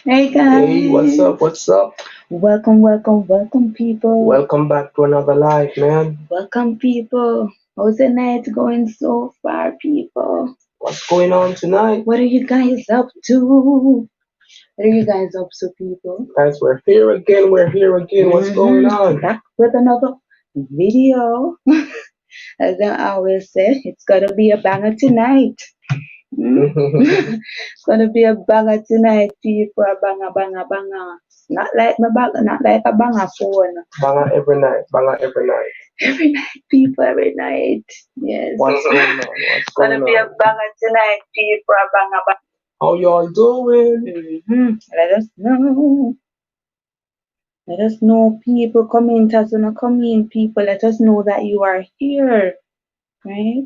Hey Hey, what's guys, up? What's up? welcome people. Welcome back to another live, man. Welcome people. How's the night going so far, people? What's going on tonight? What are you guys up to? What are you guys up to, people? Guys, we're here again. We're here again. What's going on? Back with another video. As I always say, it's gonna be a banger tonight. It's gonna be a banger tonight, people. A banger, banger, banger. Not like my banger, not like a banger phone. Banger every night. Banger every night. Every night, people, every night. Yes. What's going on? What's going Gonna be a on? banger tonight, people. A banger, How y'all doing? banger. Let us know. Let us know, people. Commenters wanna come in, people. Let us know that you are here, right?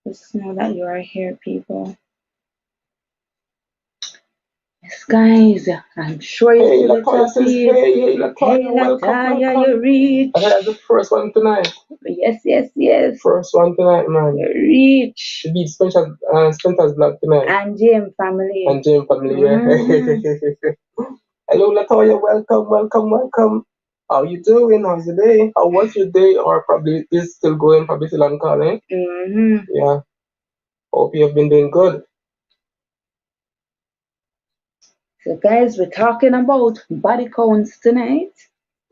Let us know that you are here, people. Yes, guys. I'm sure you Hey, see the Latoya says, topic. hey, Latoya, Hey, welcome, Lataya, welcome. you reach. I had the first one tonight. Yes. First one tonight, man. You reach. Should be Spencer's vlog tonight. And Jim family. And Jim family, yeah. Hello, Latoya. Welcome. How you doing? How's your day? How was your day? Or probably is still going, probably still on call, eh? Yeah. Hope you have been doing good. So guys, we're talking about body counts tonight.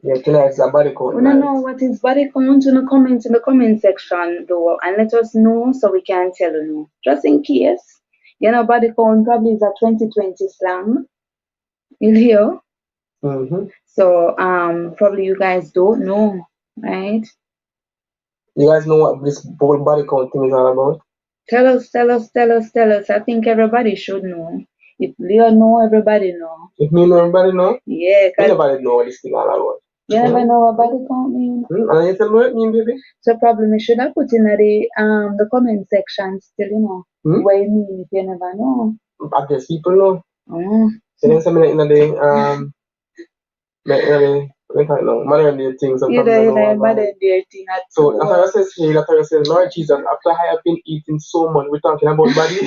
Yeah, tonight's a body count Wanna night. know what is body count in the comment section though, and let us know so we can tell you. Just in case. Body count probably is a 2020 slang. You hear? Mm-hmm. So probably you guys don't know, right? You guys know what this whole body count thing is all about? Tell us. I think everybody should know. If Leo know, everybody know. If me know, everybody know? Yeah, I cause never know what this thing all about. you never know what body count mean. And you tell me what it mean, baby? So probably we should have put in the comment section still, what it mean if you never know. I guess people know. Mm. So then something in the modern day things. You know, modern day thing at So all. Latoya says, hey, Latoya says, Lord Jesus, after I have been eating so much, we're talking about body.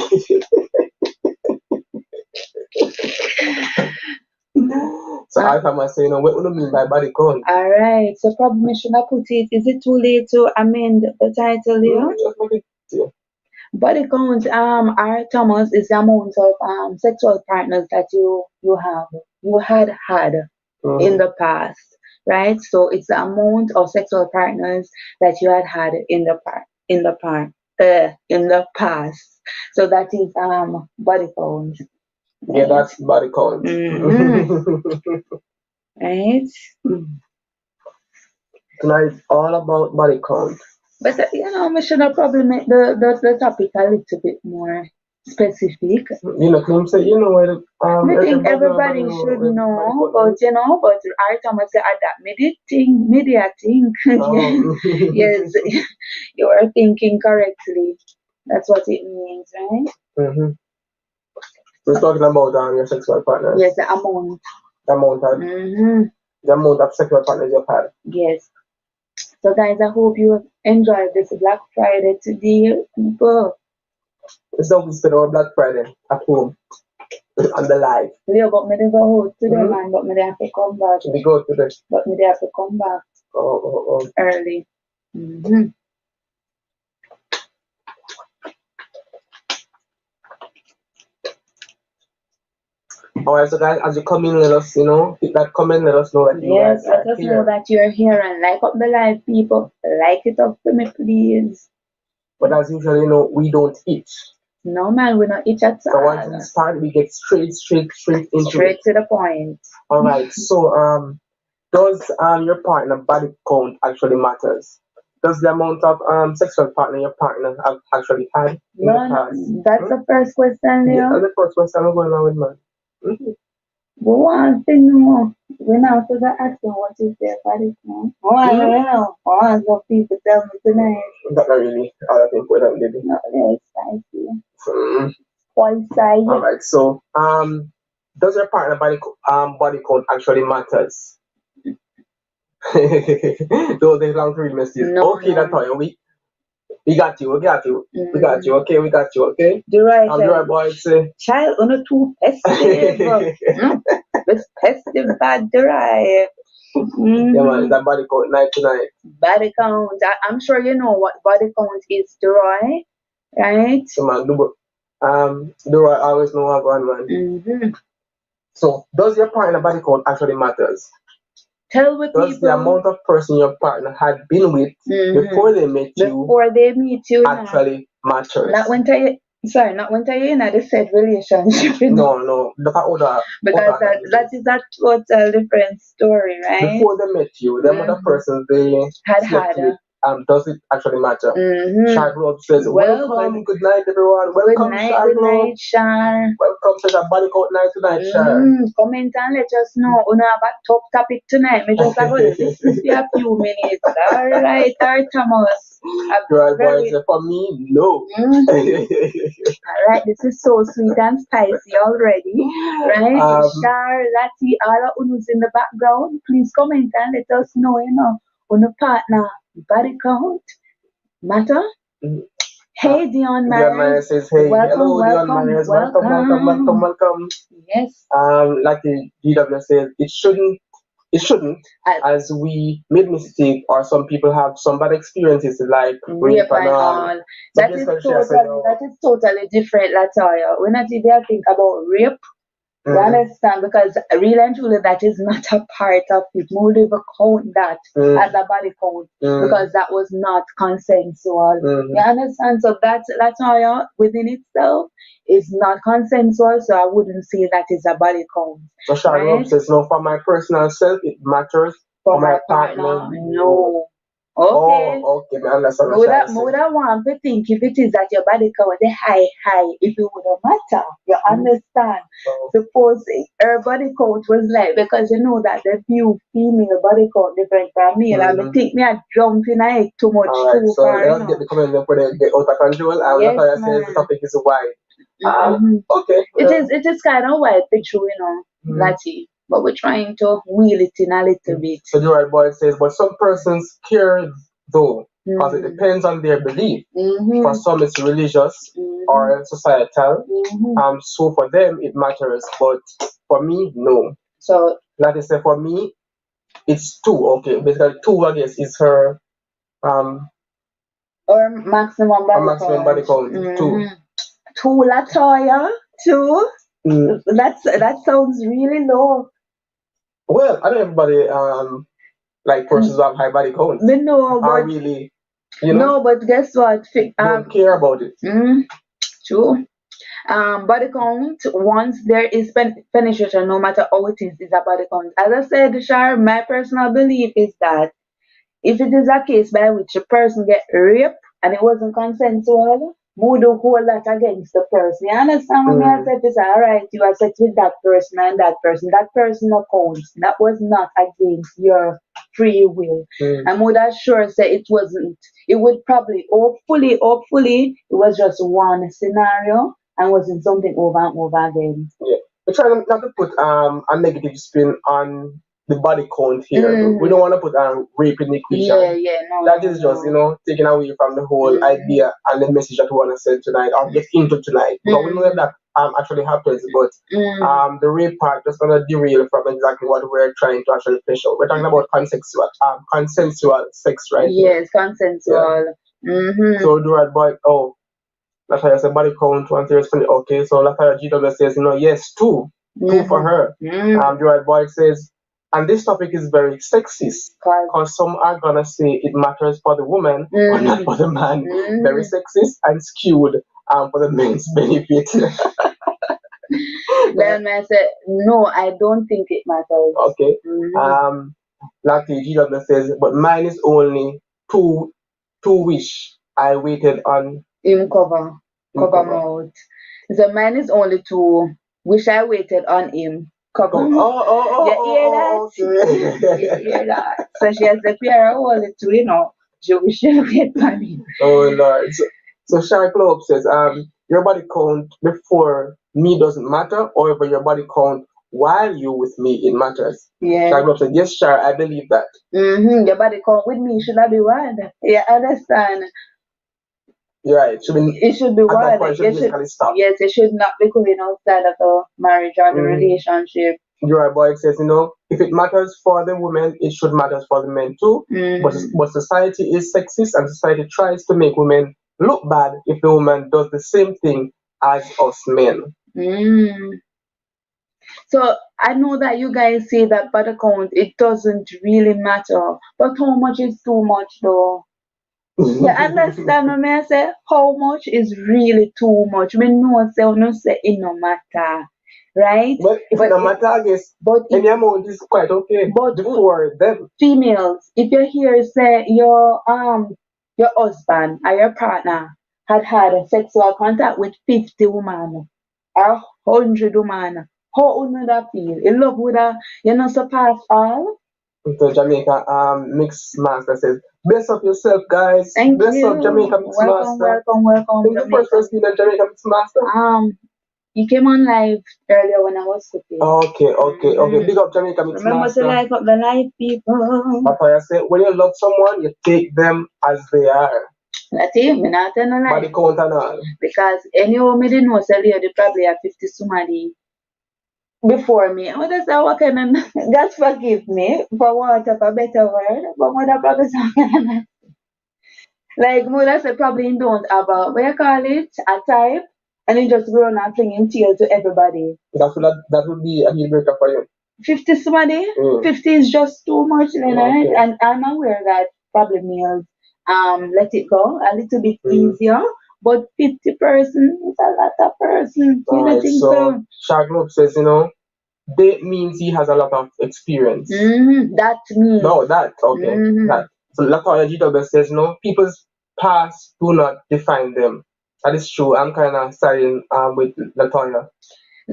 So I must say, what do you mean by body count? Alright, so probably should I put it, is it too late to amend the title here? Just make it, yeah. Body count, Thomas, is the amount of sexual partners that you had in the past, right? So it's the amount of sexual partners that you had in the past. So that is body count. Yeah, that's body count. Right? Tonight is all about body count. But we should have probably make the topic a little bit more specific. Kim say, what I think everybody should know, but our Thomas said that media think. Yes, you are thinking correctly. That's what it means, right? Mm-hmm. We're talking about your sexual partners. Yes, the amount. The amount of sexual partners you've had. Yes. So guys, I hope you enjoyed this Black Friday today, people. So we spend our Black Friday at home. On the live. Leo, but me go out today, man, but me have to come back. We go today. But me have to come back early. Alright, so guys, as you come in, let us, hit that comment, let us know that you guys are here. Yes, let us know that you're here and like up the live, people. Like it up for me, please. But as usual, we don't itch. No, man, we don't itch at all. So once we start, we get straight into Straight to the point. Alright, so does your partner body count actually matters? Does the amount of sexual partner your partner have actually had in the past? That's the first question, Leo. Yeah, that's the first question I'm going on with, man. We want to know. We're not to the asking what is their body count. I want some people tell me tonight. Not really. All I think important, baby. No, it's spicy. One side. Alright, so does your partner body count actually matters? Those are long to read messages. No, okay, that's how we We got you. We got you. We got you. Okay, we got you. Okay. The right. The right boy say. Child, on too festive. It's festive bad right. Yeah, man, that body count night tonight. Body count. I'm sure you know what body count is, Roy, right? So man, Roy always know what going man. So does your partner body count actually matters? Tell with does people. The amount of person your partner had been with before they meet you actually matters. Not when you're in a said relationship. No, because that is a total different story, right? Before they met you, the amount of persons they had with, does it actually matter? Shar Globe says, welcome, good night everyone. Welcome, Shar Globe. Welcome to the body count night tonight, Shar. Comment and let us know. We have a top topic tonight. Me just have to listen for a few minutes. Alright, Thomas. Right, boys, for me, no. Alright, this is so sweet and spicy already. Right? Shar, Lati, all who's in the background, please comment and let us know, on the partner body count matter. Hey, Dion Myers. Dion Myers says, hey, hello, Dion Myers. Welcome. Yes. Like the DW says, it shouldn't, as we made mistake or some people have some bad experiences like rape and all. That is totally different, Latoya. We're not even think about rape. You understand? Because really and truly, that is not a part of it. We would even count that as a body count because that was not consensual. You understand? So that's why within itself is not consensual. So I wouldn't say that is a body count. So Sharon says, no, for my personal self, it matters. For my partner, no. Okay. Oh, okay. I understand. Would I want to think if it is that your body count the high, if it wouldn't matter. You understand? Suppose her body count was like, because you know that the few female body count different from male. I think me I jump in it too much too so far. Let's get the comment before they get out of control. And yes, that's why I say the topic is wide. Okay. It is kind of wide picture, Lati. But we're trying to wheel it in a little bit. So the right boy says, but some persons care though, because it depends on their belief. For some it's religious or societal. So for them it matters, but for me, no. So like I said, for me, it's 2. Okay, basically 2, I guess, is her or maximum body count. 2. 2, Latoya. 2. That sounds really low. Well, I know everybody like persons who have high body count. No, but really, no, but guess what? Don't care about it. True. Body count, once there is penetration, no matter how it is a body count. As I said, Shar, my personal belief is that if it is a case by which a person get raped and it wasn't consensual, would do hold that against the person. You understand what I said? It's alright, you have sex with that person and that person. That person accounts. That was not against your free will. And would assure say it wasn't. It would probably, hopefully, it was just one scenario and wasn't something over and over again. Yeah. We're trying not to put a negative spin on the body count here. We don't want to put rape in the equation. That is just, taking away from the whole idea and the message that we want to send tonight or get into tonight. But we know that actually happens, but the rape part just gonna derail from exactly what we're trying to actually flesh out. We're talking about consensual sex, right? Yes, consensual. Yeah. So the right boy, Latoya said body count 1 0 20. Okay, so Latoya GW says, yes, 2. 2 for her. The right boy says, and this topic is very sexist because some are gonna say it matters for the woman or not for the man. Very sexist and skewed for the men's benefit. Then I said, no, I don't think it matters. Okay. Lucky GW says, but mine is only 2 wish I waited on him cover mouth. So mine is only 2 wish I waited on him. You hear that? So she has the pair of all the 2, she wish I waited on him. Oh Lord. So Shark Globe says, your body count before me doesn't matter, or if your body count while you with me it matters. Yeah. Shark Globe says, yes, Shar, I believe that. Your body count with me should not be one. Yeah, understand. Yeah, it should be at that one. point, it should basically stop. Yes, it should not be going outside of the marriage or the relationship. Your boy says, if it matters for the women, it should matter for the men too. But society is sexist, and society tries to make women look bad if the woman does the same thing as us men. So I know that you guys say that body count, it doesn't really matter. But how much is too much though? You understand me? I say how much is really too much. We know say it no matter. Right? But if it no matter, I guess any amount is quite okay. But for them. Females, if you hear say your husband or your partner had a sexual contact with 50 women or 100 women, how would that feel? In love with her, surpass all? So Jamaica Mix Master says, bless up yourself, guys. Thank bless you. Up Jamaica Mix Master. Welcome. The first person in Jamaica Mix Master. You came on live earlier when I was cooking. Okay. Big up Jamaica Mix Remember Master. Remember to like up the live, people. That's why I say, when you love someone, you take them as they are. That's it, me not tell no lie. Body count and all. Because anyhow, me didn't know say they probably have 50 somebody before me. I would say, what kind of God forgive me for want of a better word, but mother probably something like mother say probably don't have a what you call it, a type, and then just go on and flinging tail to everybody. That would be a deal breaker for you. 50 somebody? 50 is just too much, right? And I'm aware that probably males let it go a little bit easier. But 50 person is a lot of person. Alright, so Shark Globe says, date means he has a lot of experience. That means. No, that, okay. That. So Latoya GW says, people's past do not define them. That is true. I'm kind of siding with Latoya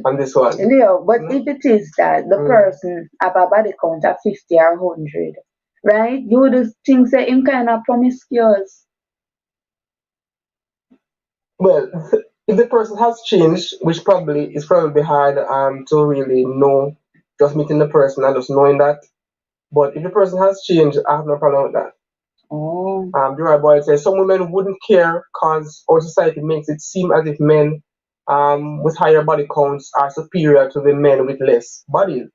on this one. Yeah, but if it is that the person have a body count of 50 or 100, right? You would think that him kind of promiscuous. Well, if the person has changed, which probably is probably hard to really know, just meeting the person and just knowing that. But if the person has changed, I have no problem with that. The right boy says some women wouldn't care because our society makes it seem as if men with higher body counts are superior to the men with less body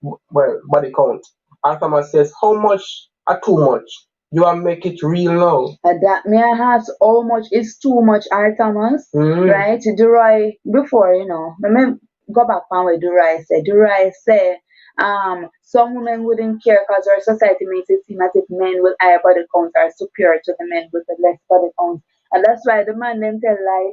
count. Althama says, how much are too much? You want to make it real low. That may I ask how much is too much, Thomas? Right? Durai, before, let me go back on what Durai said. Durai said, some women wouldn't care because our society makes it seem as if men with higher body counts are superior to the men with the less body counts. And that's why the man them tell lie,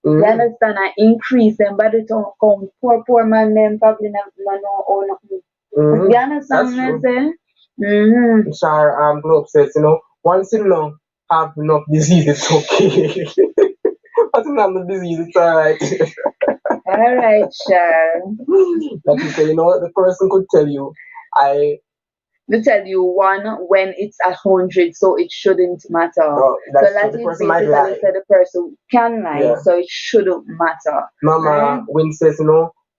you understand? I increase them body count. Poor man them probably not know nothing. You understand what I'm saying? Shar Globe says, once you have enough disease, it's okay. Once you have the disease, it's alright. Alright, Shar. Like you say, the person could tell you, they tell you one when it's 100, so it shouldn't matter. Oh, so that is basically the person can lie, so it shouldn't matter. Mama Win says,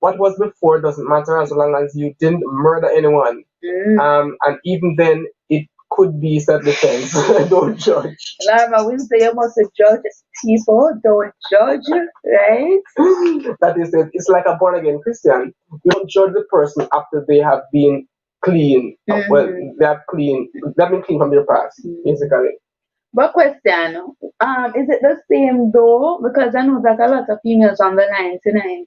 what was before doesn't matter as long as you didn't murder anyone. And even then, it could be self-defense. Don't judge. Mama Win say you must judge people. Don't judge, right? That is it. It's like a born-again Christian. You don't judge the person after they have been clean. Well, they have been clean from their past, basically. But question, is it the same though? Because I know that a lot of females on the line tonight.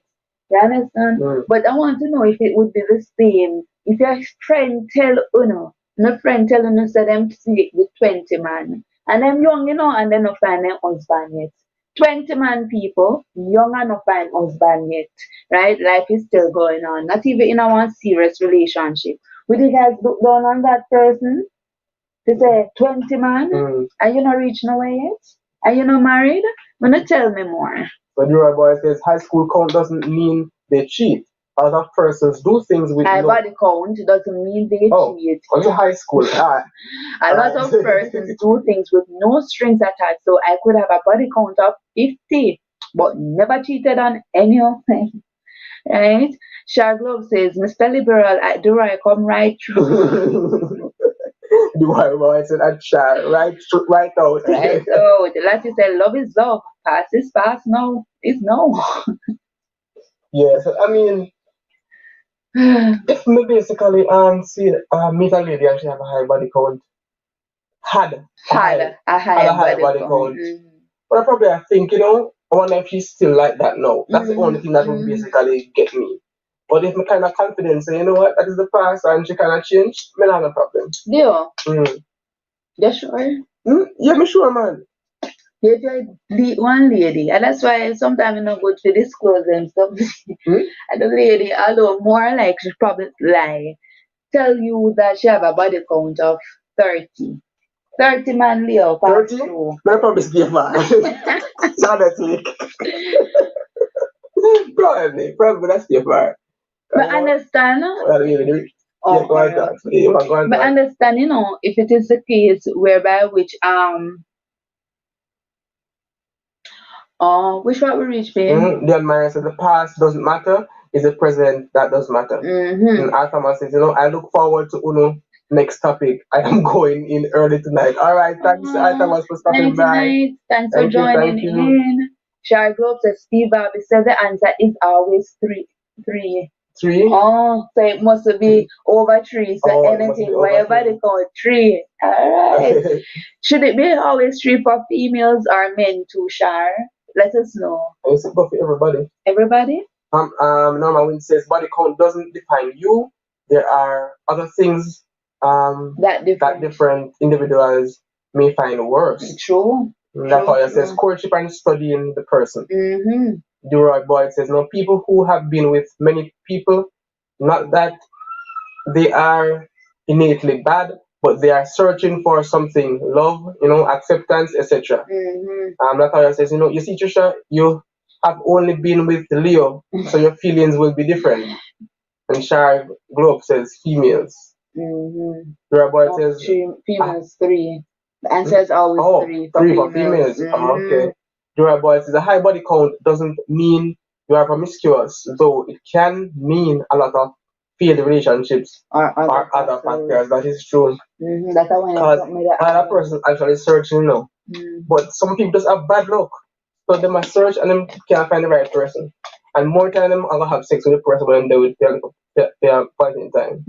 You understand? But I want to know if it would be the same. If your friend tell Uno, my friend tell Uno say them sleep with 20 man. And them young, and they not find their husband yet. 20 man people, young and not find husband yet. Right? Life is still going on. Not even in a one serious relationship. Would you guys look down on that person? To say 20 man and you not reach nowhere yet? And you not married? Wanna tell me more. But your boy says high school count doesn't mean they cheat. A lot of persons do things with high body count doesn't mean they cheat. Only high school. A lot of persons do things with no strings attached. So I could have a body count of 50, but never cheated on any of them. Right? Shar Glove says, Mr. Liberal, I come right through. The white boy said, "I shall right out." Right out. Like you said, love is love. Past is past. No is no. Yeah. So I mean, if me basically see meet a lady and she have a high body count, had a had high a high body body count. count. But probably I think, I wonder if she's still like that now. That's the only thing that would basically get me. But if my kind of confidence, say, you know what, that is the past and she kind of changed, me not have a problem. Yeah. Mm. You sure? Yeah, me sure, man. You tried one lady, and that's why sometimes I'm not good to disclose them stuff. And the lady, although more like she probably lie, tell you that she have a body count of 30. 30 man Leo pass 30? through. Me probably skip man. Honestly. Probably that's skip man. But understand, but understand, if it is the case whereby which one we reach, babe? The admirer said the past doesn't matter, it's the present that does matter. And Althama says, I look forward to Uno next topic. I am going in early tonight. All right, thanks, Althama, for stopping by. Thanks for joining in. Shar Globe says Steve Harvey said the answer is always three. 3? Oh, so it must be over 3. So anything, whatever they call 3. Alright. Should it be always 3 for females or men too, Shar? Let us know. It's good for everybody. Everybody? Norma Wynn says body count doesn't define you. There are other things that different individuals may find worse. True. That's why it says courtship and studying the person. Duroy Boyd says, no, people who have been with many people, not that they are innately bad, but they are searching for something, love, acceptance, etc. Latoya says, you see, Trisha, you have only been with Leo, so your feelings will be different. And Shar Globe says females. Duroy Boyd says females 3. The answer is always 3 for 3 females. For females. Okay. Dura Boy says a high body count doesn't mean you are promiscuous, though it can mean a lot of failed relationships or other factors. That is true. That's because another person actually searching, But some people just have bad luck. So they must search and them can't find the right person. And more time them are gonna have sex with the person when they with their point in time.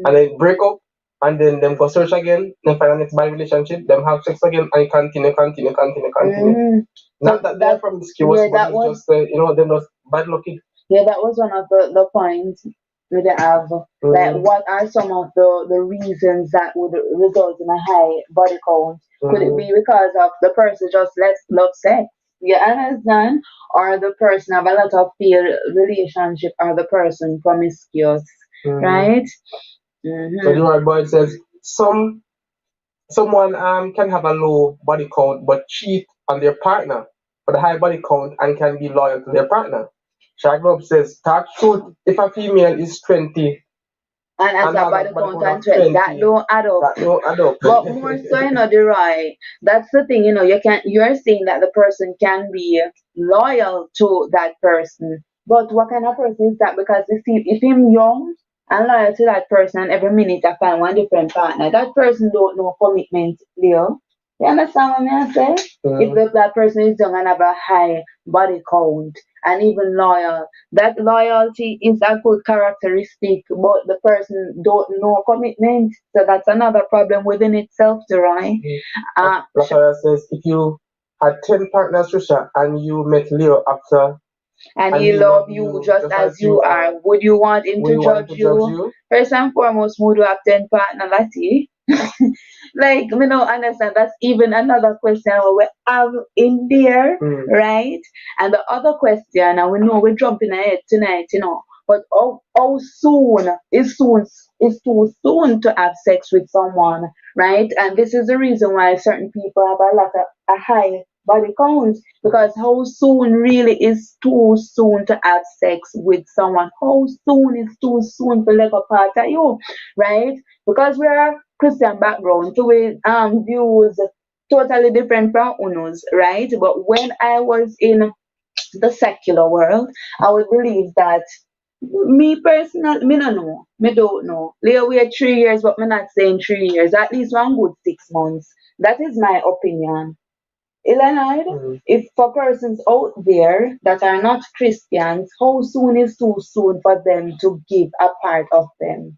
And then break up and then them go search again, then find a next bad relationship, them have sex again and continue. Not that they're promiscuous, but it's just they're just bad lucky. Yeah, that was one of the points we have. Like, what are some of the reasons that would result in a high body count? Could it be because of the person just love sex? You understand? Or the person have a lot of failed relationship, or the person promiscuous, right? So the right boy says someone can have a low body count but cheat on their partner with a high body count and can be loyal to their partner. Shaglob says, talk truth, if a female is 20 and as a body count and 20, that don't add up. But more so, the right. That's the thing, you're saying that the person can be loyal to that person. But what kind of person is that? Because if him young and loyal to that person, and every minute I find one different partner, that person don't know commitment, Leo. You understand what I say? If that person is young and have a high body count and even loyal, that loyalty is a good characteristic, but the person don't know commitment. So that's another problem within itself, right? Latoya says, if you had 10 partners, Trisha, and you met Leo after and he love you just as you are, would you want him to judge you? First and foremost, would you have 10 partner Lati? Like, we don't understand. That's even another question we have in there, right? And the other question, and we know we're jumping ahead tonight, but how soon is too soon to have sex with someone, right? And this is the reason why certain people have a high body count, because how soon really is too soon to have sex with someone? How soon is too soon for like a part of you, right? Because we are Christian background, so we views totally different from Uno's, right? But when I was in the secular world, I would believe that Me personally, me no know. Me don't know. Leo wait 3 years, but me not saying 3 years. At least one good 6 months. That is my opinion. Illinois, if for persons out there that are not Christians, how soon is too soon for them to give a part of them?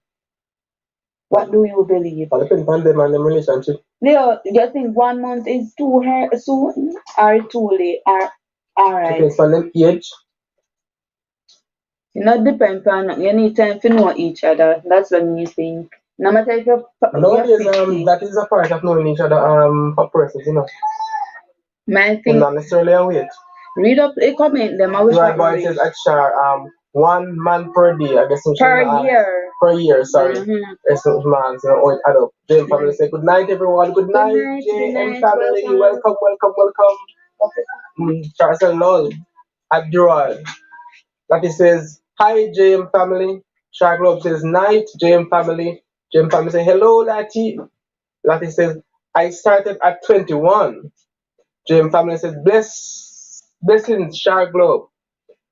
What do you believe? It depends on them and them relationship. Leo, do you think 1 month is too soon or too late? Alright. Depends on them age. It not depends on you need time to know each other. That's what me think. No matter if you're nowadays, that is a part of knowing each other for persons, you know. My thing. Not necessarily a wait. Read up a comment them. I wish right, boy, it says Akshar, 1 man per day, I guess. Per year. Per year, sorry. It's not man, so oh, it add up. JM family say good night, everyone. Good night, JM family. Welcome. Charles and Lol. Abdurrahman. That he says, hi, JM family. Shah Globe says, night, JM family. JM family say, hello, Lati. Lati says, I started at 21. JM family says, blessings, Shah Globe.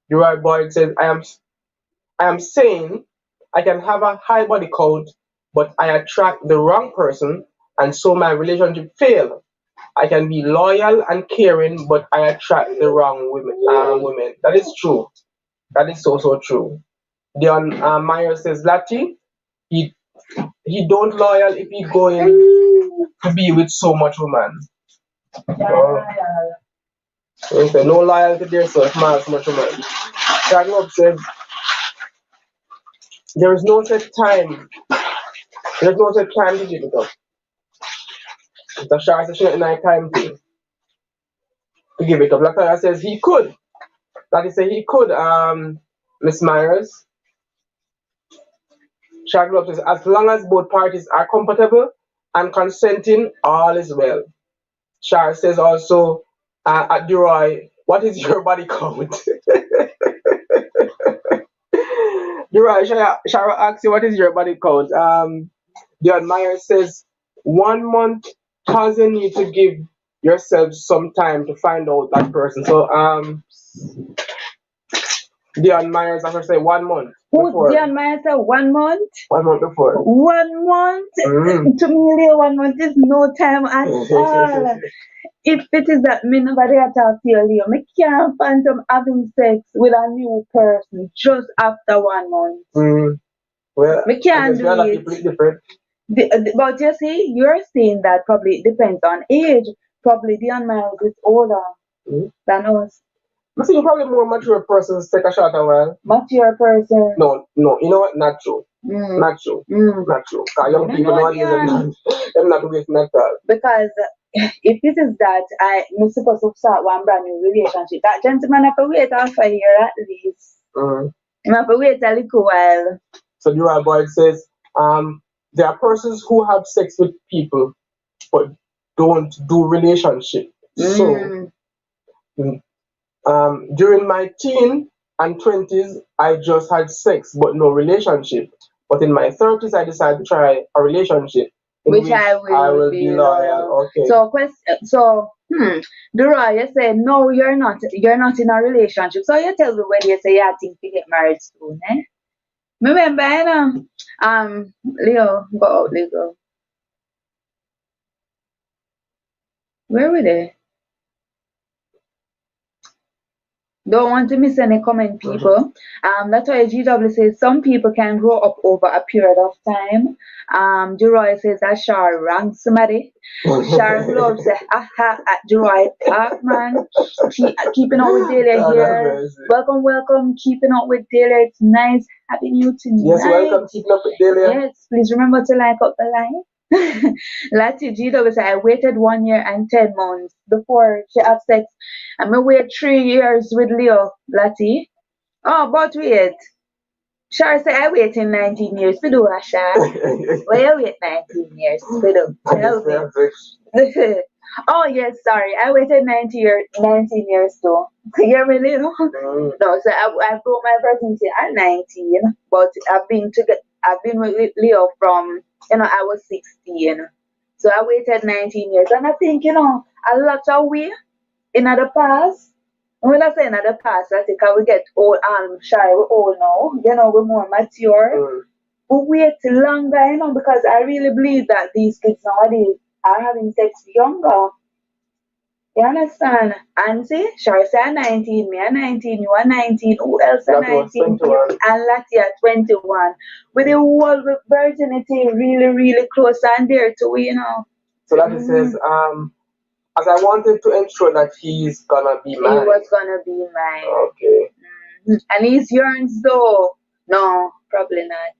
The right boy says, I am saying I can have a high body count, but I attract the wrong person, and so my relationship fail. I can be loyal and caring, but I attract the wrong women. That is true. That is so true. Dion Meyer says, Lati, he don't loyal if he going to be with so much woman. So no loyalty there, so if man so much woman. Shaglob says, there is no set time. There's no set time to give it up. It's a short session at night time to give it up. Lataya says he could. That is say he could, Miss Myers. Shaglob says, as long as both parties are comfortable and consenting, all is well. Shar says also, at Duroy, what is your body count? Duroy, Shara asks you, what is your body count? The admirer says, 1 month doesn't need to give yourself some time to find out that person. So, the admirers, as I say, 1 month. Who's the admirer? 1 month? 1 month before. 1 month? To me, 1 month is no time at all. If it is that me nobody at all tell you, me can't phantom having sex with a new person just after 1 month. Well, me can't do it. But you see, you're saying that probably it depends on age. Probably the unmarried is older than us. I think probably more mature persons take a shot a while. Mature person? No, you know what? Not true. Not true. Not true. Because young people nowadays, they're not wasting that time. Because if this is that I'm supposed to start one brand new relationship, that gentleman have to wait half a year at least. He have to wait a little while. So the right boy says, there are persons who have sex with people but don't do relationship. So during my teen and 20s, I just had sex but no relationship. But in my 30s, I decided to try a relationship. Which I will be loyal. Okay. So, Dura, you say no, you're not in a relationship. So you tell me when you say you think to get married soon, eh? Remember, Leo, go out, Leo. Where were they? Don't want to miss any comment, people. That's why GW says some people can grow up over a period of time. Duroy says that Shar rang somebody. Shar Glove says, aha, at Duroy talk, man. Keeping up with Delia here. Welcome. Keeping up with Delia. It's nice having you tonight. Yes, welcome. Keeping up with Delia. Yes, please remember to like up the line. Lati GW said, I waited 1 year and 10 months before she had sex. I'm gonna wait 3 years with Leo, Lati. Oh, but wait. Shar said, I waited 19 years to do a Shar. Well, you wait 19 years to do. Oh, yes, sorry. I waited 19 years too. You really know? No, so I broke my virginity at 19, but I've been with Leo from, I was 16. So I waited 19 years. And I think, a lot of way in the past, When I say in the past, I think we get old, shy, we're old now, we're more mature. We wait longer, because I really believe that these kids nowadays are having sex younger. You understand? And see, Shari say 19, me 19, you are 19, who else are 19? And Lati at 21. With the whole virginity really, really close and dear to we, So Lati says, as I wanted to ensure that he's gonna be mine. He was gonna be mine. Okay. And he's yours though. No, probably not.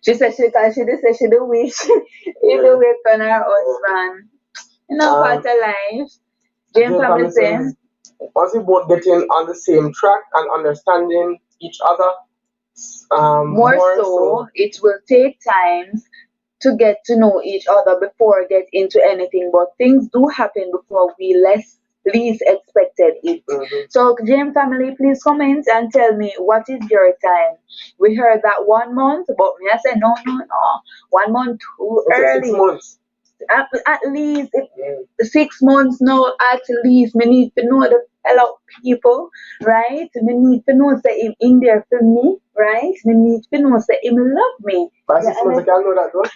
She said she the wish. Either way on her husband. Part of life. Jane family says, once you both getting on the same track and understanding each other, more so, it will take time to get to know each other before get into anything. But things do happen before we least expected it. So, Jane family, please comment and tell me what is your time. We heard that 1 month, but me I said no. 1 month too early. 6 months. At least 6 months now, at least me need to know the fellow people, right? Me need to know say him in there for me, right? Me need to know say him love me. By 6 months I can know that though.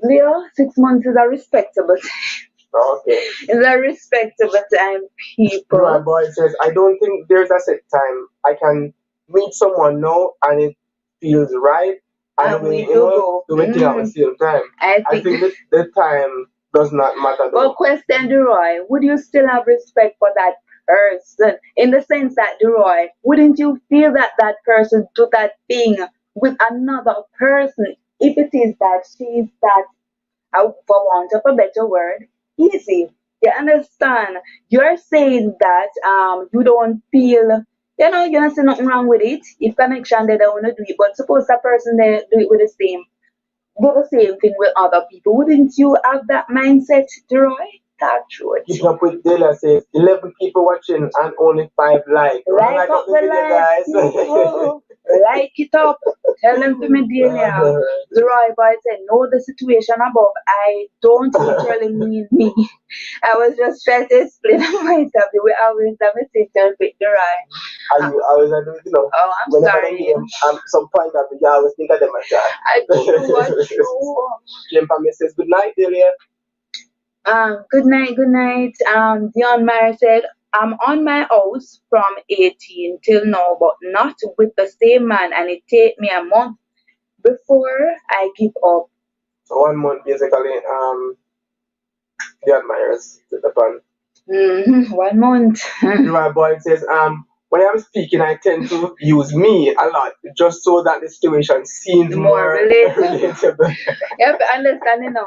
Leo, 6 months is a respectable time. Okay. It's a respectable time, people. My boy says, I don't think there's a set time. I can meet someone now and it feels right. And we do it at the same time. I think the time does not matter. But question, Deroy, would you still have respect for that person? In the sense that, Deroy, wouldn't you feel that that person do that thing with another person if it is that she's that, for want of a better word, easy? You understand? You're saying that you don't feel, you don't see nothing wrong with it. If connection they don't want to do it, but suppose that person they do it with do the same thing with other people. Wouldn't you have that mindset, Deroy? Talk true. Keep up with Dela says 11 people watching and only 5 likes. Like up the guys. Like it up. Tell them to me Delia. Deroy boy said, know the situation above. I don't literally mean me. I was just trying to explain myself. We always have a sister with Deroy. I was oh, I'm sorry. Some point that we always think of them as that. I do. Jim Pamela says, good night, Delia. Good night. Dion Mara said, I'm on my house from 18 till now, but not with the same man, and it take me a month before I give up. So 1 month basically, Dion Myers to the fun. 1 month. My boy says, when I'm speaking, I tend to use me a lot, just so that the situation seems more relatable. Yep, understanding now.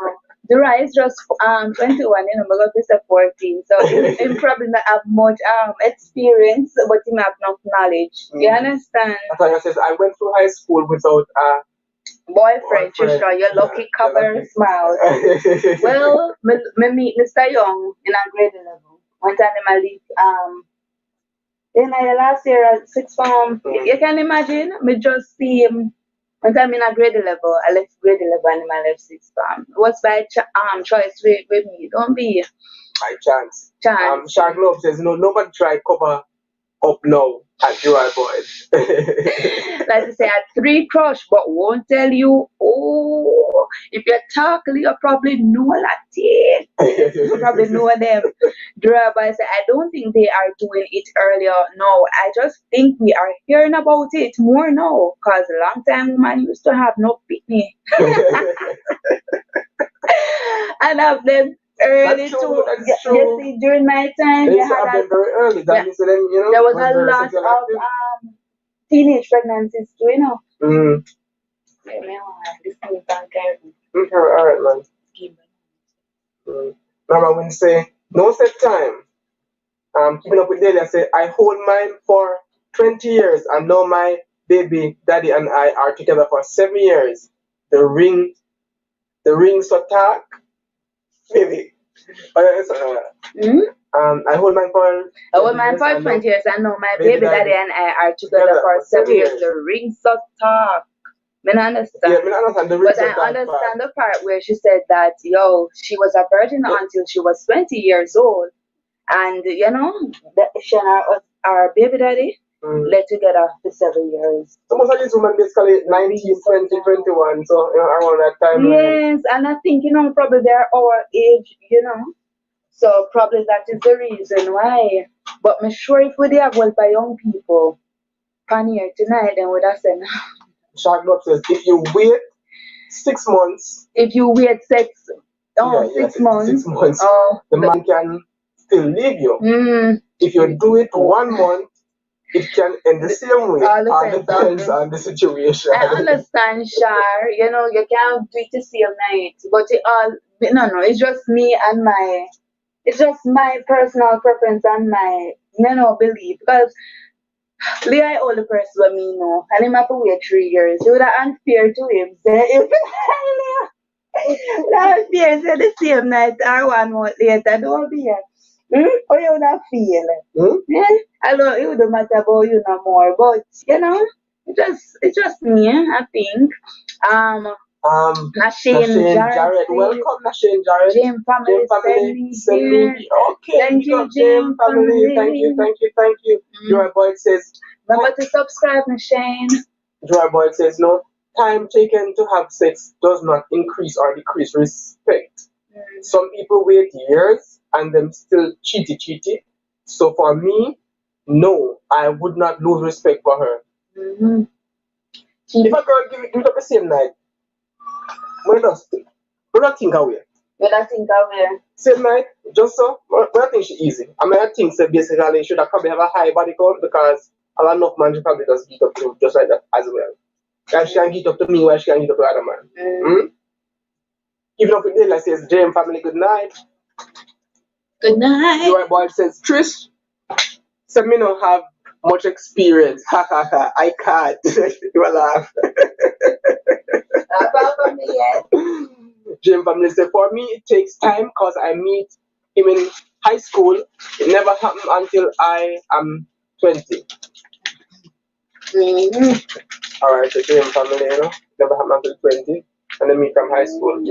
Dura is just 21, because he's 14, so he probably not have much experience, but he have enough knowledge. You understand? Natalia says, I went through high school without a boyfriend. Trisha, you're lucky, cover smile. Well, me meet Mr. Young in a grade level. One time I leave then I last year at 6th form. You can imagine, me just see him. One time in a grade level, I left grade 11 and I left 6th form. It was by choice with me. Don't be by chance. Shark Love says, nobody try cover up now at Joy Boys. Like I say, I had 3 crush, but won't tell you. Oh, if you talk, you probably know Latin. You probably know them. Joy Boys say, I don't think they are doing it earlier. No, I just think we are hearing about it more now. Because a long time woman used to have no picnic. And have them early too. You see, during my time, they had very early. That means there was a lot of teenage pregnancies too, All right, man. Mama when say no set time. Keeping up with Delia say I hold mine for 20 years and now my baby daddy and I are together for 7 years. The ring so talk. Baby. I hold mine for 20 years and now my baby daddy and I are together for 7 years. The ring so talk. I understand. Yeah, I understand the but I understand the part where she said that she was a virgin until she was 20 years old. And she and her our baby daddy, led together for 7 years. So most of these women basically 19, 20, 21, so around that time. Yes, and I think, probably they're our age, So probably that is the reason why. But I'm sure if we have well by young people pan here tonight, then we'd have said, no. Shark Club says if you wait 6 months. If you wait 6 months. 6 months. The man can still leave you. If you do it 1 month, it can end the same way. All depends on the situation. I understand, Shar. You can't do it the same night. But no, it's just me and it's just my personal preference and my, belief. Because Leah is the person with me know, and him have to wait 3 years. It would have unfair to him. Say, if unfair, say the same night or 1 month later, don't be here. How you would have feel? Yeah? I know it wouldn't matter about you no more, but it's just me, I think. Nashane Jarrett. Welcome, Nashane Jarrett. Jim family, send me. Okay, thank you, Jim family. Thank you. Joy Boyd says. Remember to subscribe, Nashane. Joy Boyd says no. Time taken to have sex does not increase or decrease respect. Some people wait years and them still cheaty. So for me, no, I would not lose respect for her. If a girl give it up the same night, we don't think away. Same night, just so, we don't think she easy. I think so basically she should probably have a high body count because a lot of man she probably just get up to just like that as well. And she can get up to me while she can get up to other man. Even if it like says JM family, good night. Good night. Your boy says Trish. So me don't have much experience. I can't. You will laugh. About me yet. JM family said for me it takes time because I meet him in high school. It never happened until I am 20. Alright, so JM family, never happened until 20. And then me from high school.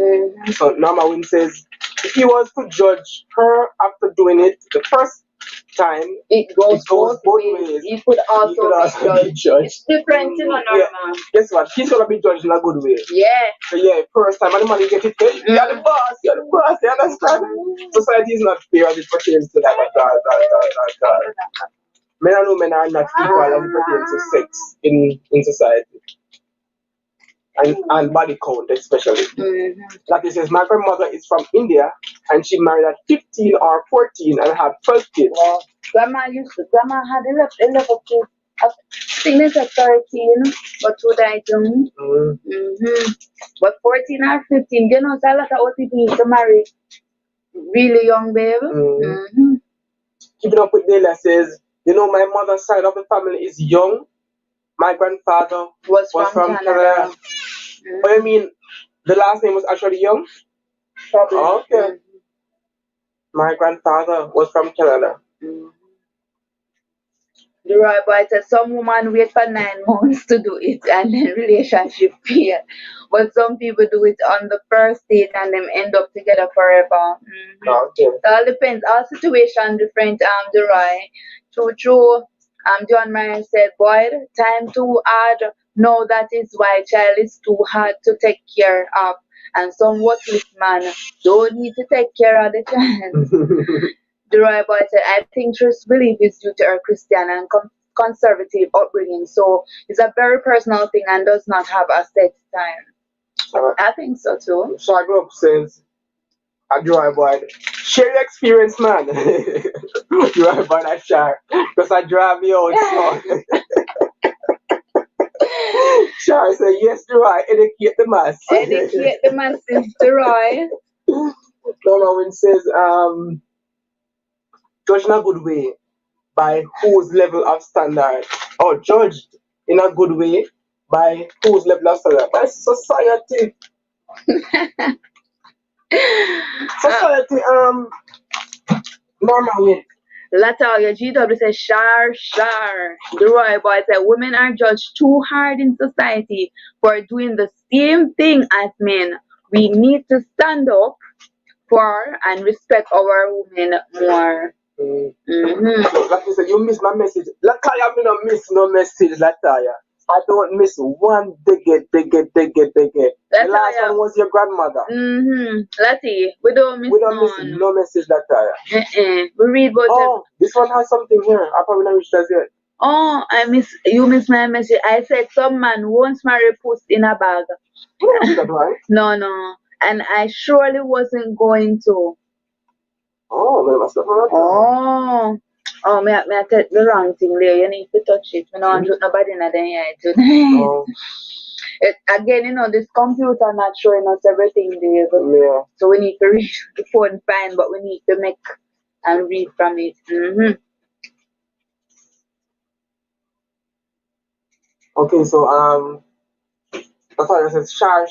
So Norma Wynn says, if he was to judge her after doing it the first time, it goes both ways. He could also be judged. It's different, Norma. Yeah. Guess what? He's gonna be judged in a good way. Yeah. So first time, and the man get it, hey, you're the boss, you understand? Society is not fair as it pertains to that. Men and women are not equal as it pertains to sex in society. And body count especially. Like it says, my grandmother is from India and she married at 15 or 14 and had 12 kids. Well, grandma had 11 kids. I think it's at 13, but 2 died young. But 14 or 15, a lot of old people used to marry really young, babe. Keeping up with Dela says, my mother's side of the family is young. My grandfather was from Canada. What I mean, the last name was actually Young? Probably. Okay. My grandfather was from Canada. The right boy said some woman wait for 9 months to do it and then relationship fail. But some people do it on the first date and them end up together forever. Okay. It all depends. All situation different, True. John Mayer said, boy, time too hard. No, that is why child is too hard to take care of. And some worthless man don't need to take care of the child. The Roy Boy said, I think Trish's belief is due to her Christian and conservative upbringing. So it's a very personal thing and does not have a set time. I think so too. Shag up says, a dry boy. Share your experience, man. Dry boy, that Shag. Because I drive me out. So. Shag said, yes, Dry. Educate the mass. Educate the masses, Dry. Norma Wynn says, judge in a good way by whose level of standard, or judged in a good way by whose level of standard? By society. Society, Norma Wynn. Latoya GW says, Shar. The Roy Boy said, women are judged too hard in society for doing the same thing as men. We need to stand up for and respect our women more. So, like you said, you miss my message. Lataya, me don't miss no message, Lataya. I don't miss one digget. The last one was your grandmother. Lati, we don't miss no message, Lataya. We read about this one has something here. I probably not reached that yet. Oh, you miss my message. I said some man won't marry puss in a bag. No. And I surely wasn't going to. Me I take the wrong thing there. You need to touch it. Me no want nobody in the eye tonight. Again, this computer not showing us everything there. But, so we need to read the phone fine, but we need to make and read from it. Okay, so that's why I said, Shar,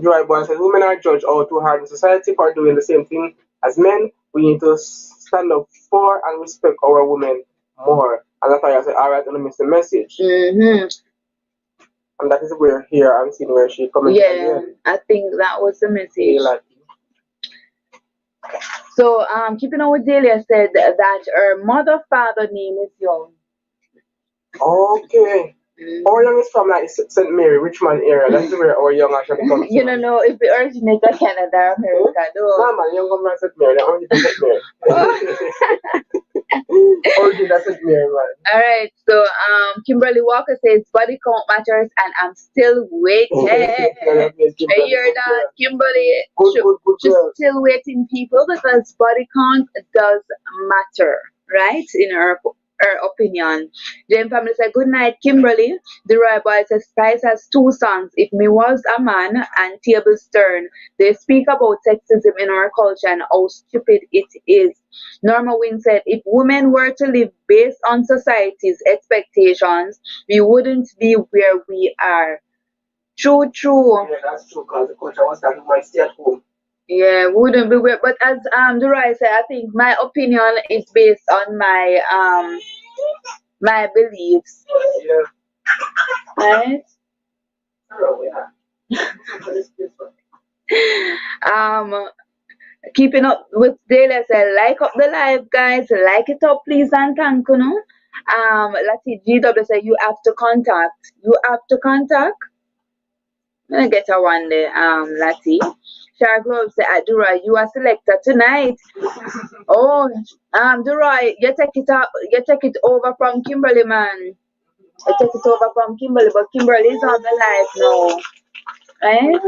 Joy Boy says, women are judged all too hard in society for doing the same thing as men. We need to stand up for and respect our women more. And that's why I said, all right, I'm going to miss the message. And that is where here I'm seeing where she commented again. I think that was the message. So, keeping on with Delia said that her mother-father name is Young. Okay. Our Young is from like St. Mary, Richmond area. That's where our Young actually comes from. You don't know if it originates in Canada or America, though. No, man, Young comes from St. Mary. They're only from St. Mary. Originates St. Mary, man. Alright, so Kimberly Walker says body count matters and I'm still waiting. I hear that, Kimberly. She's still waiting, people, because body count does matter, right? In her opinion. Jane family said, good night, Kimberly. The Roy Boy says, Spice has 2 songs, If Me Was a Man and Tables Turn. They speak about sexism in our culture and how stupid it is. Norma Wynn said, if women were to live based on society's expectations, we wouldn't be where we are. True. Yeah, that's true, because the culture was that women stay at home. Yeah, wouldn't be where, but as Durai said, I think my opinion is based on my my beliefs. Yeah. Right? Keeping up with Dale said, like up the live, guys, like it up, please, and thank you. No? Let's see, GW said, you have to contact. I'm gonna get a one there, Lati. Shar Glove said, Dura, you are selected tonight. Oh, Dura, you take it over from Kimberly, man. You take it over from Kimberly, but Kimberly is on the live now. Right?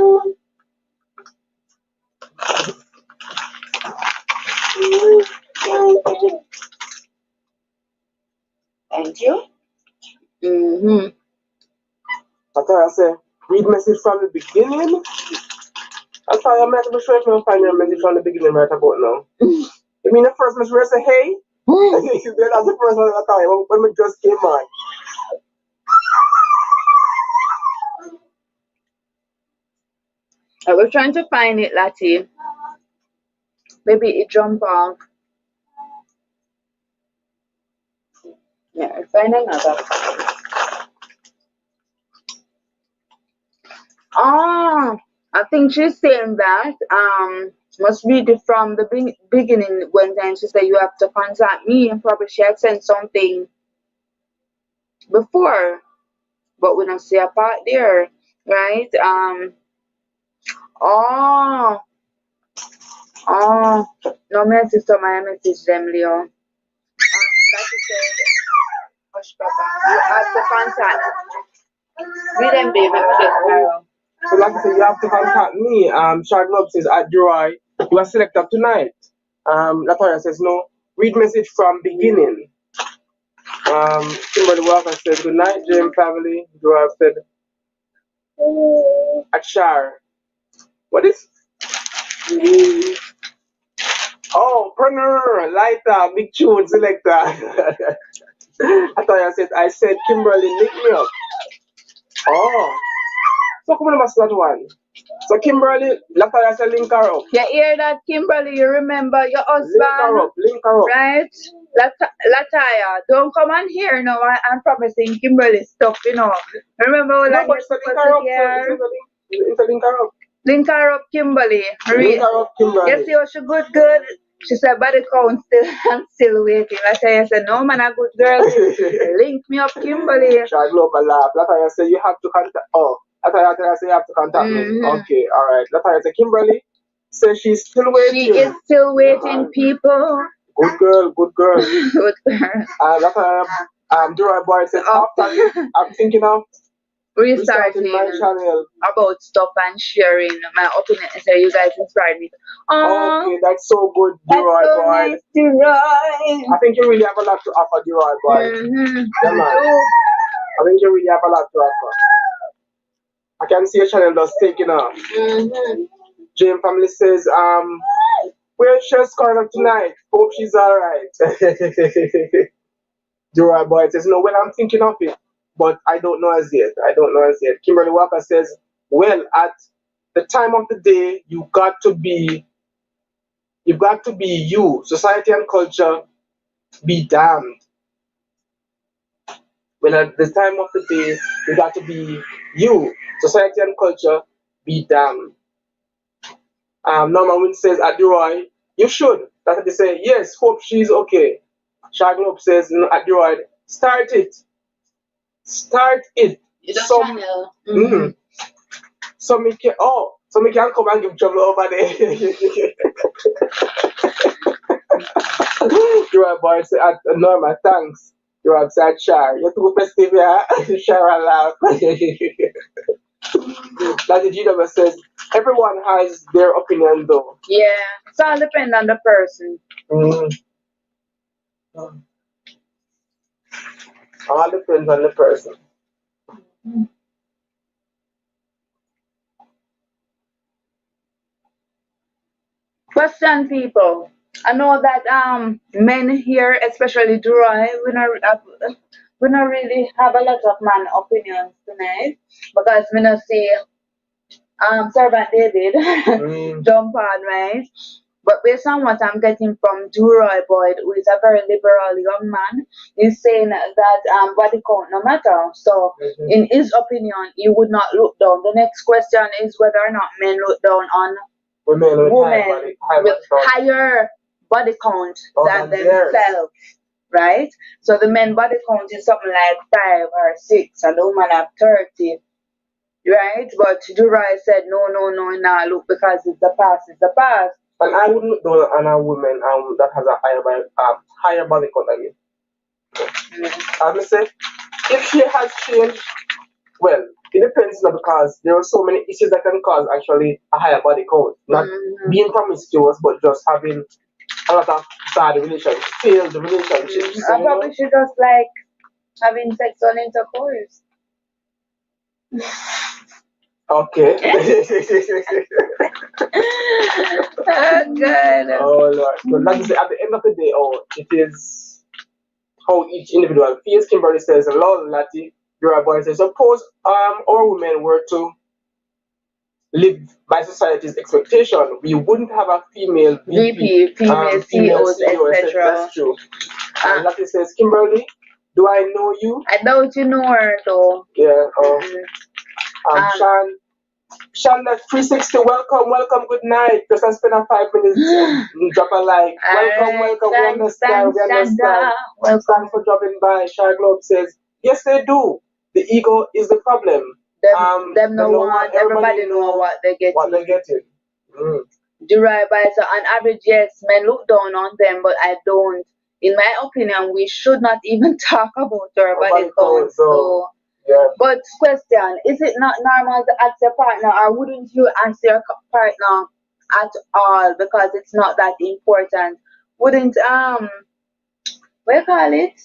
Thank you. That's why I say, read message from the beginning. That's why I'm not sure if you'll find your message from the beginning right about now. You mean the first message where I say, hey? That's the first one I thought when we just came on. I was trying to find it, Lati. Maybe it jumped off. Yeah, I'll find another. Oh, I think she's saying that must read it from the beginning when then she said you have to contact me, and probably she had sent something before, but we don't see a part there, right? Oh, no message to my message them, Leo. Like you said, hush, Papa, you have to contact. Read them, baby, let me get Carol. So like I said, you have to contact me. Shard Love says at Joy, you are selected tonight. Latoya says no. Read message from beginning. Kimberly Walker says good night, James family. Joy said at Shar. What is? Oh, Preneur, lighter, big tune selector. Latoya said I said Kimberly link me up. Oh. So come on, that one. So Kimberly, Latoya said link her up. You hear that, Kimberly? You remember your husband? Link her up. Right? Lataya, don't come on here now. I'm promising Kimberly stuff, Remember when I was here? Link her up. Link her up, Kimberly. Link her up, Kimberly. You see how she good? She said, body count still, I'm still waiting. I said, no man, a good girl. Link me up, Kimberly. Shag Globe a laugh. Lataya said, you have to contact, Lataya said, you have to contact me. Okay, alright. Lataya said, Kimberly says she's still waiting. She is still waiting, people. Good girl, good girl. Good girl. Lataya, Durai Boy said, after I'm thinking of restarting my channel about stuff and sharing my opinion. So you guys inspired me. Okay, that's so good, Durai so Boy. Nice, Durai. I think you really have a lot to offer, Durai Boy. Yeah, man. I think you really have a lot to offer. I can see your channel just taking off. Jane family says, where's Shell's corner tonight? Hope she's alright. Durai Boy says, no, well, I'm thinking of it, but I don't know as yet. Kimberly Walker says, well, at the time of the day, you've got to be you. Society and culture, be damned. Well, at the time of the day, you got to be you. Society and culture, be damned. Norman Wynn says, at Durai, you should. That's what they say. Yes, hope she's okay. Shaglobe says, at Durai, start it. Start it. Channel. So me can come and give trouble over there. Durai Boy said, at Norma, thanks. Durai said, Char, you're too festive, yeah? Char laugh. Daddy GW says, everyone has their opinion though. Yeah, it's all depends on the person. All depends on the person. Question, people. I know that men here, especially Durai, we not really have a lot of man opinions tonight because we not see Servant David jump on, right? But based on what I'm getting from Durai Boyd, who is a very liberal young man, he's saying that body count no matter. So, in his opinion, he would not look down. The next question is whether or not men look down on women with higher body count than themselves, right? So the men body count is something like 5 or 6, and the woman have 30. Right, but Durai said no, nah, look, because it's the past. And I wouldn't look down on a woman that has a higher body count than you. I say, if she has changed, well, it depends now because there are so many issues that can cause actually a higher body count. Not being promiscuous, but just having a lot of bad relationships, failed relationships. I probably should just like having sexual intercourse. Okay. Oh God. Oh Lord. So like you say, at the end of the day, it is how each individual feels. Kimberly says, "Lol, Lati." Durai Boy says, "Suppose our women were to live by society's expectation, we wouldn't have a female VP, female CEOs, etc." That's true. And Lati says, "Kimberly, do I know you?" I doubt you know her though. Yeah. Sean, that's 360. Welcome, good night. Just spend 5 minutes, drop a like. Welcome. We understand. Welcome. Thanks for dropping by. Shag Globe says, yes, they do. The ego is the problem. Them no want everybody know what they're getting. Durai Boy, so on average, yes, men look down on them, but I don't. In my opinion, we should not even talk about our body count. So. Yeah. But question, is it not normal to ask your partner, or wouldn't you ask your partner at all because it's not that important? Wouldn't what you call it?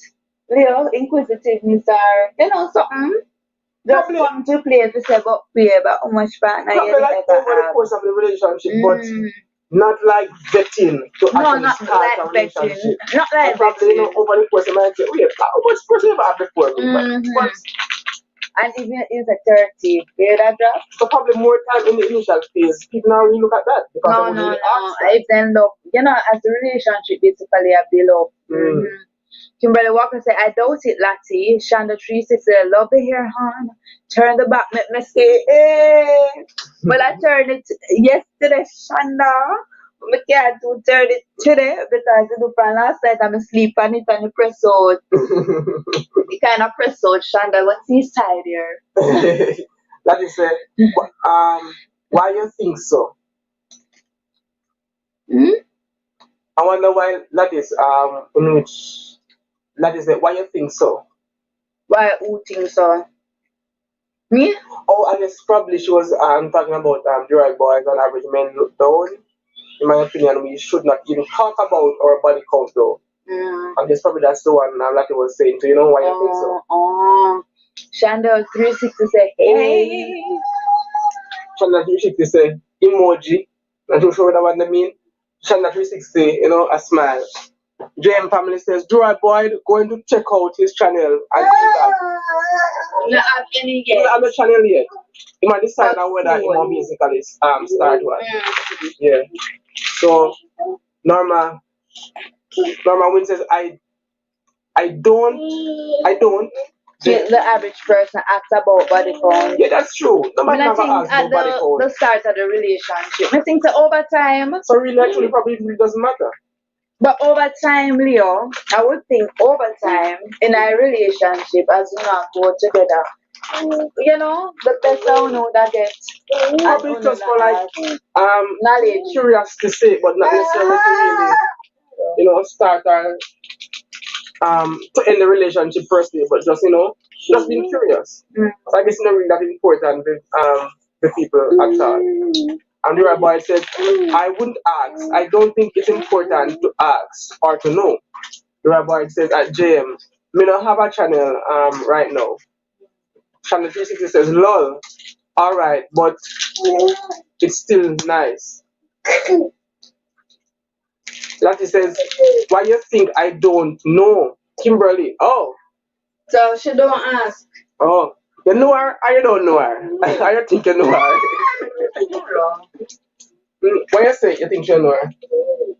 Leo, inquisitiveness or something? Just come to play to say but how much partner you like over the course of the relationship, but not like vetting to not like vetting. Not like probably, vetting. Over the course of my life, wait, how much person have I before me? But and even is a 30, where that drop? So probably more time in the initial phase. People now really look at that because no. If then look, as the relationship basically a build up. Kimberly Walker said, I doubt it, Lati. Shonda 360, I love the hair, hon. Turn the back, make me say, hey. Well, I turned it yesterday, Shonda. I can't do 30 today because I do from last night I'm asleep on it and you press out. You kind of press out, Shonda. What's inside here? That is why you think so? I wonder why that is in which that is why you think so. Why who think so? Me? Oh, I guess probably she was talking about the right boys and average men look down. In my opinion, we should not even talk about our body count though. I guess probably that's the one Lati was saying. So you know why you think so? Shonda 360 say hey. Shonda 360 say emoji. Not too sure what that mean. Shonda 360, a smile. JM family says, Joy Boyd going to check out his channel and be back. You don't have any yet. You don't have the channel yet. You might decide now whether he will basically start one. Yeah. So Norma Wynn says, I don't. The average person asks about body count. Yeah, that's true. Nobody never asks about body count. The start of the relationship. I think over time. So really, actually, probably it really doesn't matter. But over time, Leo, I would think over time in a relationship, as you know, go together. The better we know that gets. Probably just for knowledge, curiosity sake, but not necessarily to really, start to end the relationship personally, but just just being curious. So I guess it's not really that important with people at all. And the rabbi said, I wouldn't ask. I don't think it's important to ask or to know. The rabbi says at JM, me not have a channel right now. Channel 360 says, lol. Alright, but it's still nice. Lati says, why you think I don't know? Kimberly, oh. So she don't ask. Oh, you know her or you don't know her? Or you think you know her? Why you say you think you know her?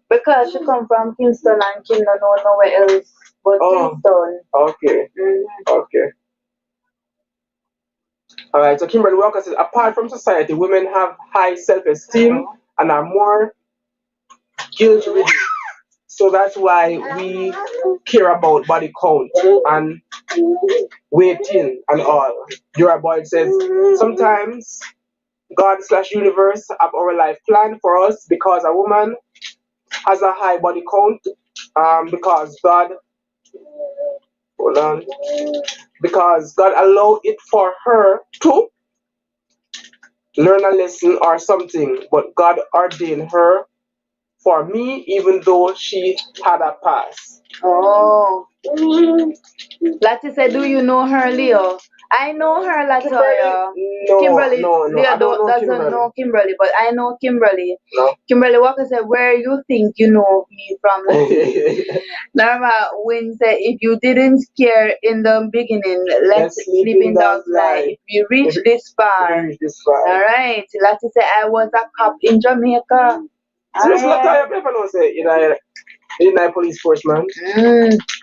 Because she come from Kingston and Kim don't know nowhere else but Kingston. Okay. Okay. Alright, so Kimberly Walker says, apart from society, women have high self-esteem and are more guilt-ridden. So that's why we care about body count and weighting and all. Your boy says, sometimes God/universe have our life planned for us because a woman has a high body count because God allowed it for her to learn a lesson or something, but God ordained her for me even though she had a past. Oh. Lati said, do you know her, Leo? I know her, Latoya. Kimberly, no. Leo doesn't know Kimberly, but I know Kimberly. No. Kimberly Walker said, where you think you know me from? Norma Wynn said, if you didn't scare in the beginning, let sleeping dogs lie. If you reach this far. All right. Lati said, I was a cop in Jamaica. Seriously, Latoya, people don't say, in the police force, man.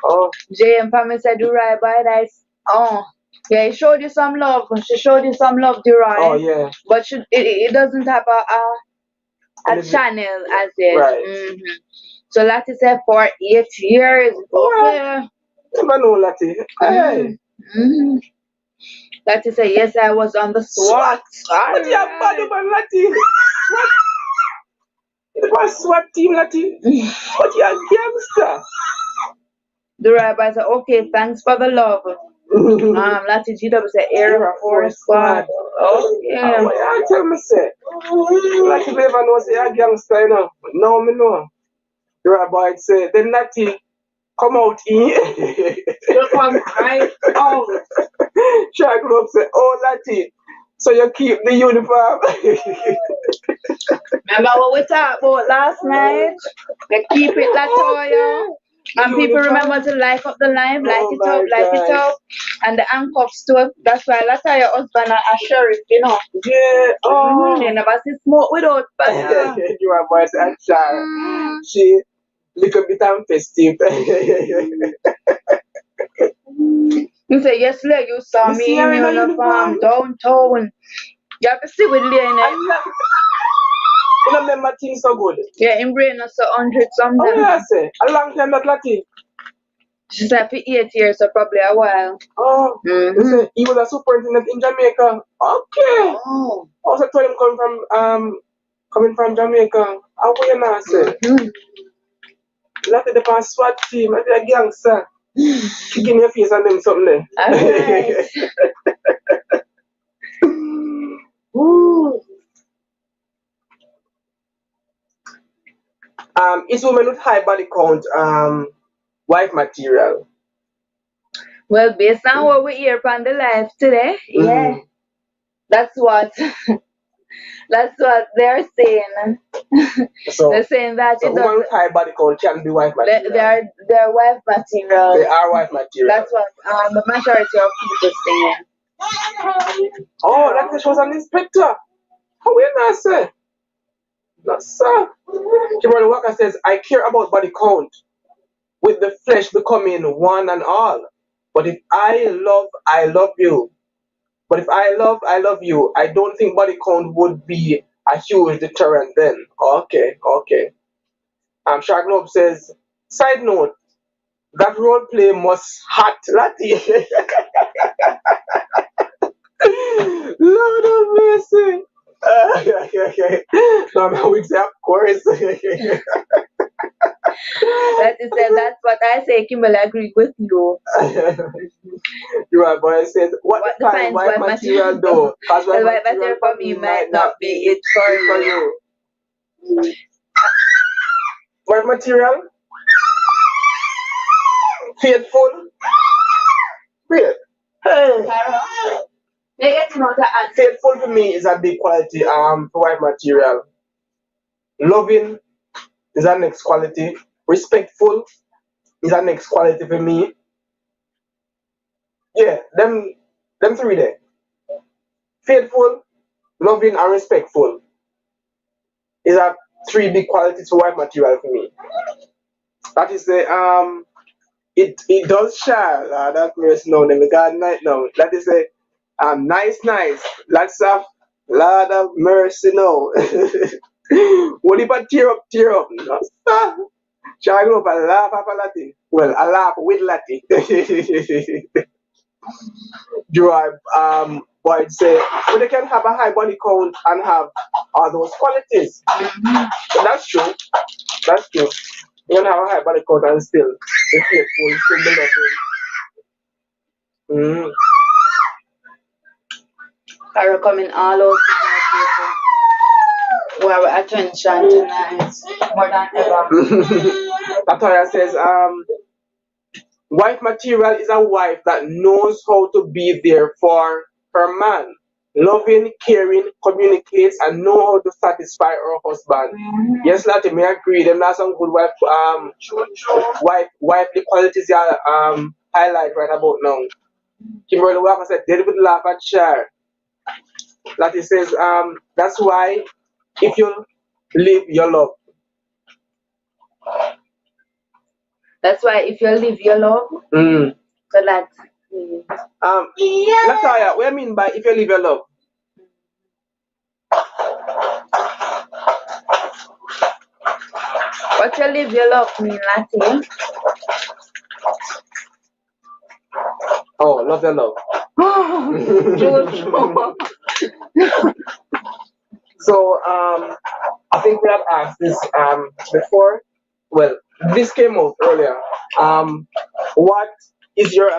Oh. JM family said, do right by that. Oh. Yeah, he showed you some love. She showed you some love, Durai. Oh, yeah. But it doesn't have a channel as it. Right. So Lati said for 8 years. Okay. Never know, Lati. Hey. Lati said, yes, I was on the SWAT. What you have bad about Lati? It was SWAT team, Lati. What you have gangster? The rabbi said, okay, thanks for the love. Lati GW said, Air Force Squad. Oh, yeah. What you tell me, say? Lati never know, say, you're a gangster, you know. No, me know. The rabbi said, then Lati, come out in. You come right out. Shark Globe said, oh, Lati, so you keep the uniform. Remember what we talked about last night? You keep it, Latoya. And people remember to like up the live, like it up. And the handcuffs too. That's why Latoya husband a sheriff, you know. Yeah, oh. They never see smoke without fire. You are boys and child. She little bit festive. You say, yes, Leah, you saw me in uniform downtown. You have to see with Leah in it. don't remember things so good. Yeah, in brain us 100 sometimes. Oh yeah, I say. A long time that Lati. She's like for 8 years, so probably a while. Oh, say he was a superintendent in Jamaica. Okay. Oh. Also told him coming from Jamaica. How will you not say? Lati the past SWAT team, I a gangster. Kicking your face and them something there. Alright. Is women with high body count wife material? Well, based on what we hear from the life today, yeah, that's what they're saying. So they're saying that so women with high body count can be wife material. They're wife material. They are wife material. That's what the majority of people saying. Oh, that she was an inspector. How will you not say? No, sir. Kimberly Walker says, I care about body count, with the flesh becoming one and all. But if I love you. But if I love you, I don't think body count would be a huge deterrent then. Okay. Shark Globe says, side note, that role play must hot Lati. Lord of mercy. No, I would say, of course. That is that's what I say. Kimberly agreed with you. You are, but I said, what defines white material though? Because white material for me might not be it for you. White material? Faithful? Wait. Hey. Faithful for me is a big quality for white material. Loving is our next quality. Respectful is our next quality for me. Yeah, them three there. Faithful, loving, and respectful is a three big qualities for white material for me. That is the it does share. That verse now, the God night now. That is the nice. Lots of Lord of mercy now. What if I tear up? No, shall I go up and laugh at Latin? Well, I laugh with Latin. Boy say, so they can have a high body count and have all those qualities. So that's true. You can have a high body count and still be faithful, still be loving. I recommend all those people who have attention tonight more than ever. Latoya says, wife material is a wife that knows how to be there for her man. Loving, caring, communicates, and know how to satisfy her husband. Yes, Lati, may I agree. Them are some good wifely qualities you highlight right about now. Kimberly Walker said, David laugh and share. Lati says, that's why if you live your love. That's why if you live your love, so that. Latoya, what do you mean by if you live your love? What you live your love mean, Latin? Oh, love your love. So I think we have asked this before. Well, this came out earlier. What is your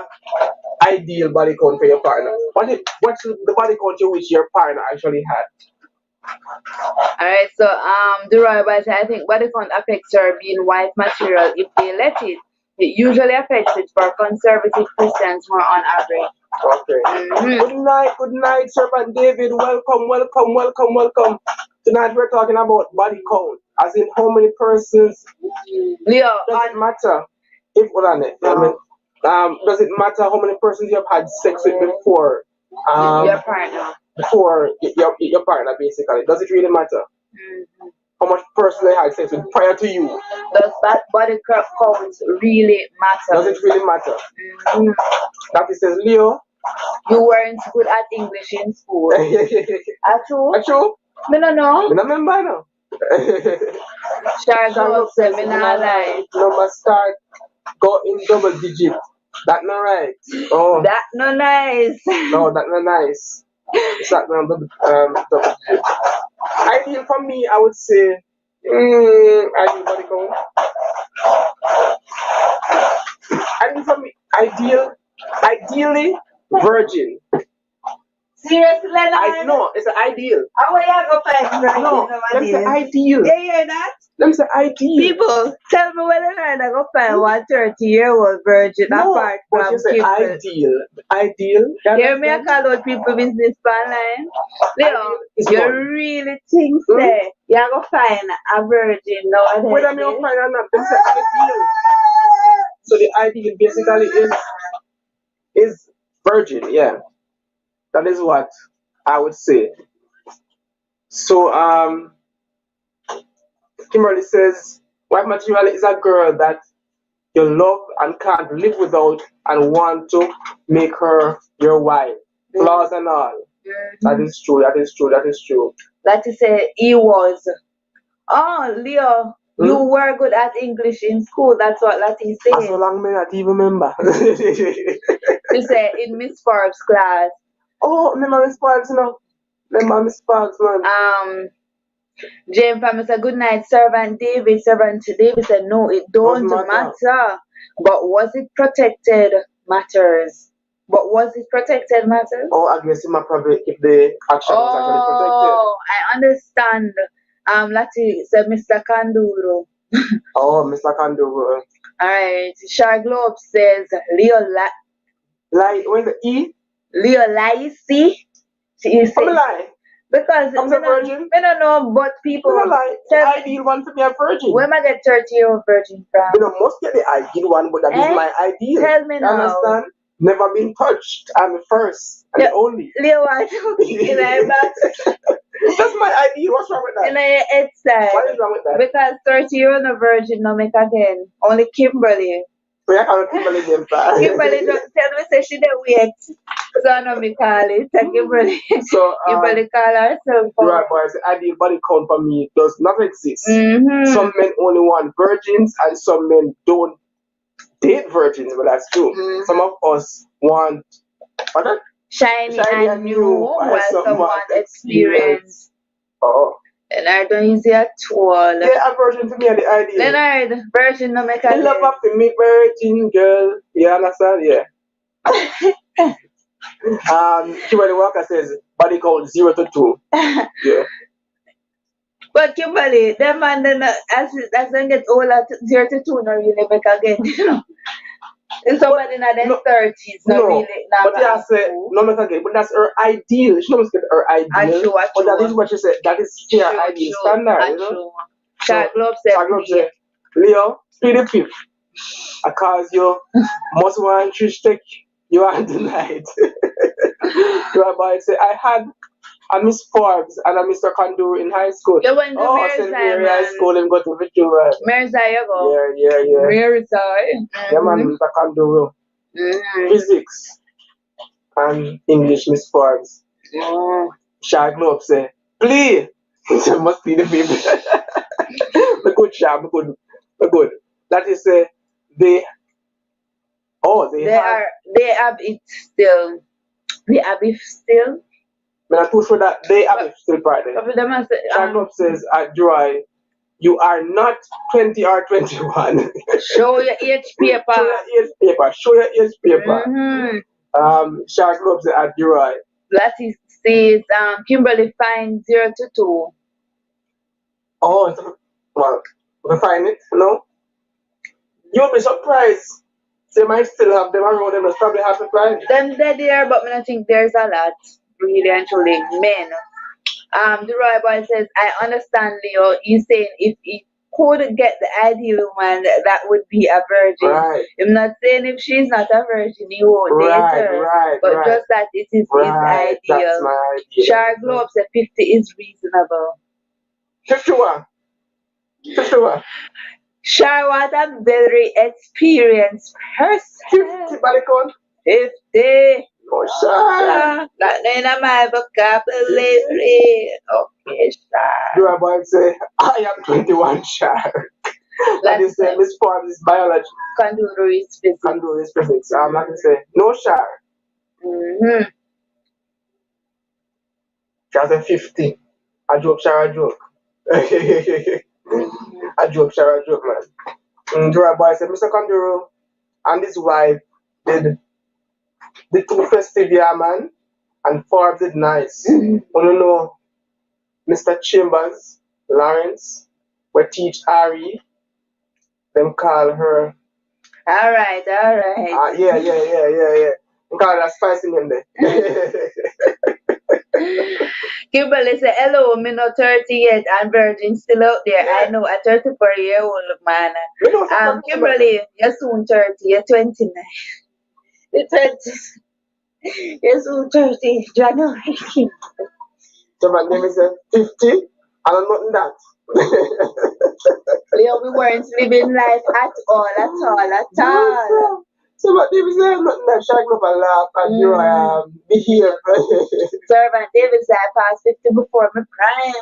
ideal body count for your partner? What's the body count you wish your partner actually had? Alright, so the royal I think body count affects your being wife material if they let it. It usually affects it for conservative Christians more on average. Okay. Good night, Servant David. Welcome. Tonight we're talking about body count, as in how many persons. Leo, does it matter? If does it matter how many persons you have had sex with before? Your partner. Before your partner, basically. Does it really matter? How much person they had sex with prior to you? Does that body count really matter? Does it really matter? That it says, Leo. You weren't good at English in school. At all? At all? Me no know. Me no remember now. Shark Globe said, me not lie. Number start go in double digit. That not right. Oh. That no nice. No, that not nice. It's not double digit. Ideal for me, I would say. Ideal body count. Ideal for me, ideally virgin. Seriously, Leonard? No, it's an ideal. How are you going to find virgin? No, that's an ideal. You hear that? That's an ideal. People, tell me whether Leonard going to find 130-year-old virgin apart from people. Ideal. Ideal. Hear me, I call out people business online. Leo, you really think say you're going to find a virgin nowadays? Whether I'm going to find or not, that's an ideal. So the ideal basically is virgin, yeah. That is what I would say. So Kimberly says, wife material is a girl that you love and can't live without and want to make her your wife. Flaws and all. That is true. That is true. That is true. That is he was. Oh, Leo, you were good at English in school. That's what Lati said. So long may not even remember. You say in Miss Forbes' class. Oh, remember Miss Forbes, you know. Remember Miss Forbes, man. James Farmer said, good night, Servant David. Servant David said, no, it don't matter. But was it protected matters? But was it protected matters? Oh, I guess it might probably if the action was actually protected. Oh, I understand. Lati said, Mr. Kanduro. Oh, Mr. Kanduro. Alright. Shar Globe says, Leo where's the E? Leo Lacey. She is saying, lie. Because I'm a virgin. I don't know, but people. The ideal one to be a virgin. Where am I get 30-year-old virgin from? You know, most get the ideal one, but that is my ideal. Tell me now. Understand? Never been touched. I'm the first and the only. Leo, what? That's my ideal. What's wrong with that? In a head side. What is wrong with that? Because 30-year-old a virgin no make again. Only Kimberly. We are Kimberly them. Kimberly just tell me say she don't wait. So I know me call it. Kimberly. So Kimberly call herself. Right, boys. The ideal body count for me does not exist. Mm-hmm. Some men only want virgins, and some men don't date virgins. But that's true. Mm-hmm. Some of us want what? Shiny and new, while some want experience. Oh. Leonard don't use it at all. Yeah, a virgin to me are the ideal. Leonard, virgin no make a I love up to me virgin girl. You understand? Yeah. Kimberly Walker says body count 0 to 2. Yeah. But Kimberly, them man then as they get older, 0 to 2 no really make again, you know. And somebody in their 30s, really. But yeah, say no make again. But that's her ideal. She almost get her ideal. But that is what she said. That is her ideal standard. You know. Shark Globe said, Leo, speedy fifth. Because you must want to take you are denied. Rabbi say I had a Miss Forbes and a Mr. Kanduro in high school. You went to St. Mary High School and go to Victoria. Merzai, you go. Yeah. Merzai. Yeah, man, Mr. Kanduro. Physics and English Miss Forbes. Shark Globe say, please. It must be the baby. The good Shark, the good. That is they have it still. They have it still. But I'm too sure that they have it still part there. Shark Globe says at Joy, you are not 20 or 21. Show your age paper. Show your age paper. Mm-hmm. Shark Globe says at Joy. That says Kimberly find 0 to 2. Oh, well, we find it, no? You'll be surprised. They might still have them around them. That's probably half the time. Them they're there, but I think there's a lot, really and truly, men. The Roy Boy says, I understand, Leo. He's saying if he could get the ideal one, that would be a virgin. Right. I'm not saying if she's not a virgin, he won't date her. But just that it is his ideal. That's my idea. Shark Globe said 50 is reasonable. 51. Shar was a very experienced person. 50 body count? 50. Oh, Shar. That name of my vocabulary. Okay, Shar. Your boy say, I am 21 shark. That is the Miss Form is biology. Kanduro is physics. Kanduro is physics. I'm not going to say, no shark. Mm-hmm. She has a 50. A joke, share a joke. A joke, share a joke, man. Your boy said, Mr. Kanduro and his wife did the two festive year, man. And Forbes did nice. You know, Mr. Chambers, Lawrence, we teach Ari. Them call her. All right. Yeah. Them call her a spicy name there. Kimberly said, hello, me not 30 yet and virgin still out there. Yeah. I know, a 34-year-old man. Kimberly, you're soon 30, you're 29. You're 20. You're soon 30, January. So my name is 50, and I'm not in that. Yeah, we weren't living life at all. So my name is I'm not in that, shag up and laugh and behave. Servant David said I passed 50 before my prime.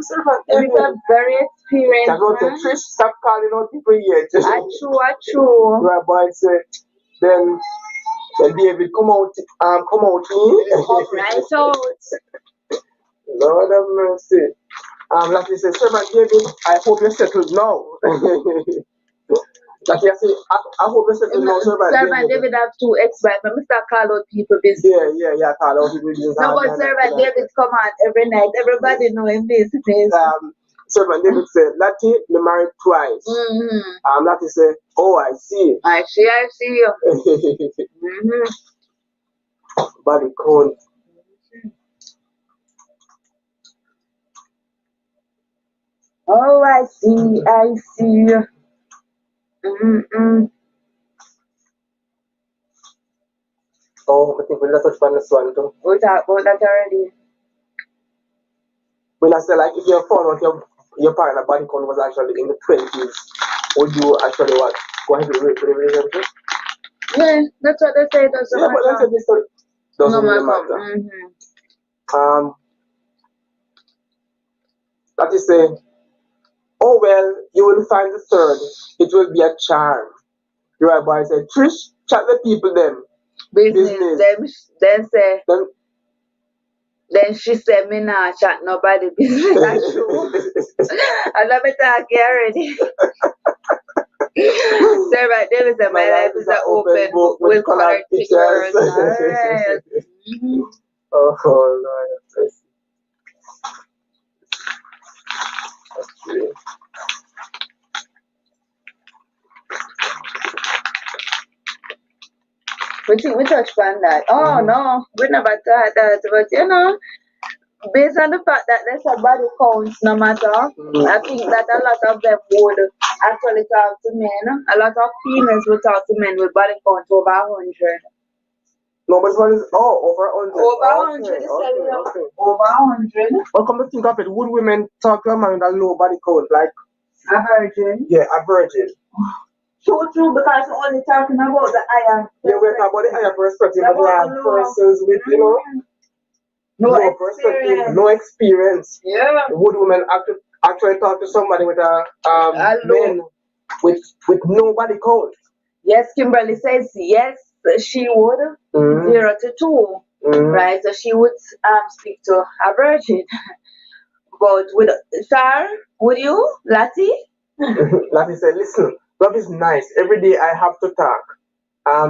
Servant David. I'm very experienced. I'm going to Trish, stop calling out people here. True. Right, boy, say, then David come out here. Come right out. Lord have mercy. Like you say, Servant David, I hope you're settled now. Like you say, I hope you're settled now, Servant David have 2 ex-wives, but Mr. call out people business. Yeah, call out people business. No, but Servant David come out every night. Everybody know him business. Servant David said, Lati, me married twice. Lati said, oh, I see. I see you. Body count. Oh, I see. Oh, I think we'll touch upon this one too. We talked about that already. When I say, like, if you found out your partner body count was actually in the 20s, would you actually what? Go ahead and rape the relationship? Yeah, that's what they say. It doesn't matter. But that's a story. Doesn't really matter. That is say, oh well, you will find the third. It will be a charm. Your boy said, Trish, chat the people them. Business. Then she said, me nah chat nobody business. That's true. I love it talk already. Servant David said, my life is an open book with colored pictures. Alright. Oh, Lord. We touched on that. Oh no, we never thought that, but you know, based on the fact that there's a body count no matter, I think that a lot of them would actually talk to men. A lot of females would talk to men with body count over 100. No, but this one is over 100. Over 100, okay. Over 100. Well, come to think of it, would women talk to a man with a low body count, like a virgin? Yeah, a virgin. True, because we're only talking about the higher. Yeah, we're talking about the higher perspective, but there are persons with, you know, no perspective, no experience. Yeah. Would women actually talk to somebody with a men with no body count? Yes, Kimberly says yes, she would. 0 to 2, right? So she would speak to a virgin. But with Sir, would you, Lati? Lati said, listen, love is nice. Every day I have to talk.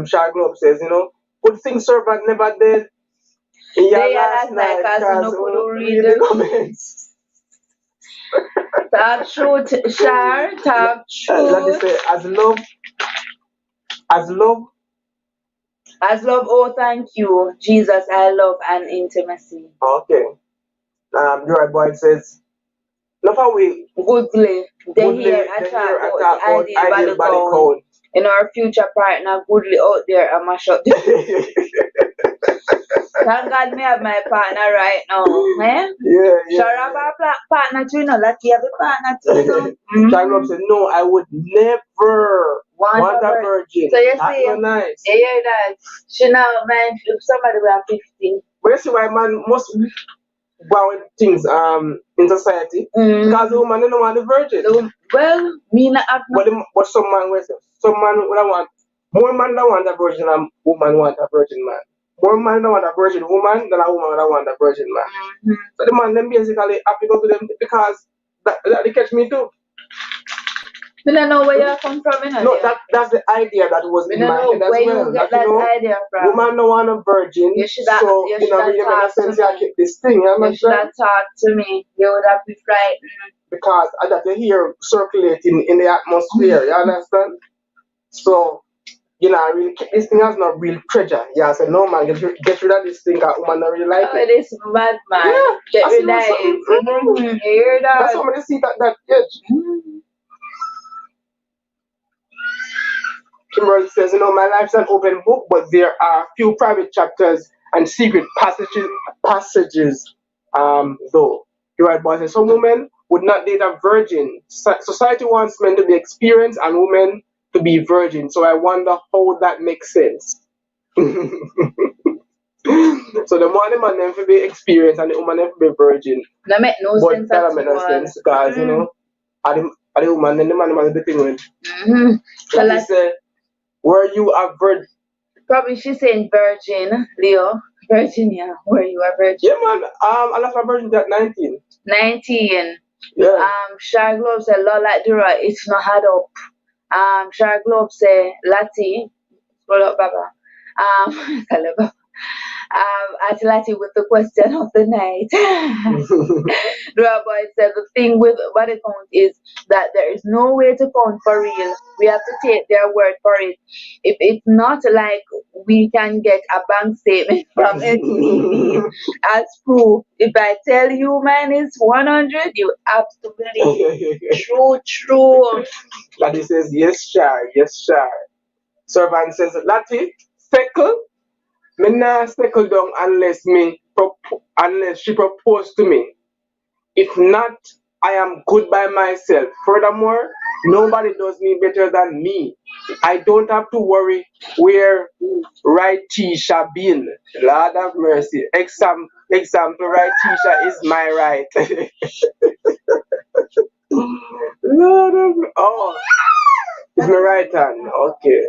Shah Globe says, you know, good thing servant never did. Last night, because you couldn't read the comments. Talk truth, Shah. Talk truth. Lati said, as love, oh, thank you, Jesus, I love and intimacy. Okay. Your boy says, look how we goodly. They hear attack about ideal body count. In our future partner, goodly out there, I mash up. Thank God me have my partner right now. Eh? Yeah. Sure have a partner too, no? Like you have a partner too, no? Shaglob said, no, I would never want a virgin. So you that's see, so nice. You hear that? She now, man, if somebody were 50. But you see why man must about things in society because the woman don't want the virgin. Well, me not have no. But some man will say, some man would want more man don't want a virgin than woman want a virgin man. More man don't want a virgin woman than a woman would want a virgin man. So the man them basically have to go to them because that they catch me too. I don't know where you come from. No, that's the idea that was in my head as where well. you get that idea from. Woman don't want a virgin, you should so you know, really make sense. You keep this thing. You should have talked to me. You would have been frightened. Because I got to hear circulating in the atmosphere. You understand? So, you know, I really keep this thing as not real treasure. Yeah, I said, no man, get rid of this thing because woman don't really like it. It is mad, man. Yeah, get rid of it. You hear that? That's somebody see that edge. Kimberly says, you know, my life's an open book, but there are few private chapters and secret passages, though. You're right, boy. Some women would not date a virgin. Society wants men to be experienced and women to be virgin. So I wonder how that makes sense. So the man them to be experienced and the woman them to be virgin. That make no sense. That make no sense because you know, the woman and the man must be thing with. So like say, were you a virgin? Probably she's saying virgin, Leo. Virginia, were you a virgin? Yeah, man. I lost my virgin at 19. 19. Yeah. Shar Globe said, Lola Dura, it's not hard up. Shar Globe said, Lati, scroll up, Baba. Hello, Baba. Lati with the question of the night. Dura Boy said, the thing with body count is that there is no way to count for real. We have to take their word for it. If it's not like we can get a bank statement from it as proof. If I tell you mine is 100, you have to believe. True. Lati says, yes, Shar. Servant says, Lati, second. Me not settle down unless she proposed to me. If not, I am good by myself. Furthermore, nobody does me better than me. I don't have to worry where right Tisha been. Lord have mercy. Example, right Tisha is my right. Lord of it's my right hand. Okay.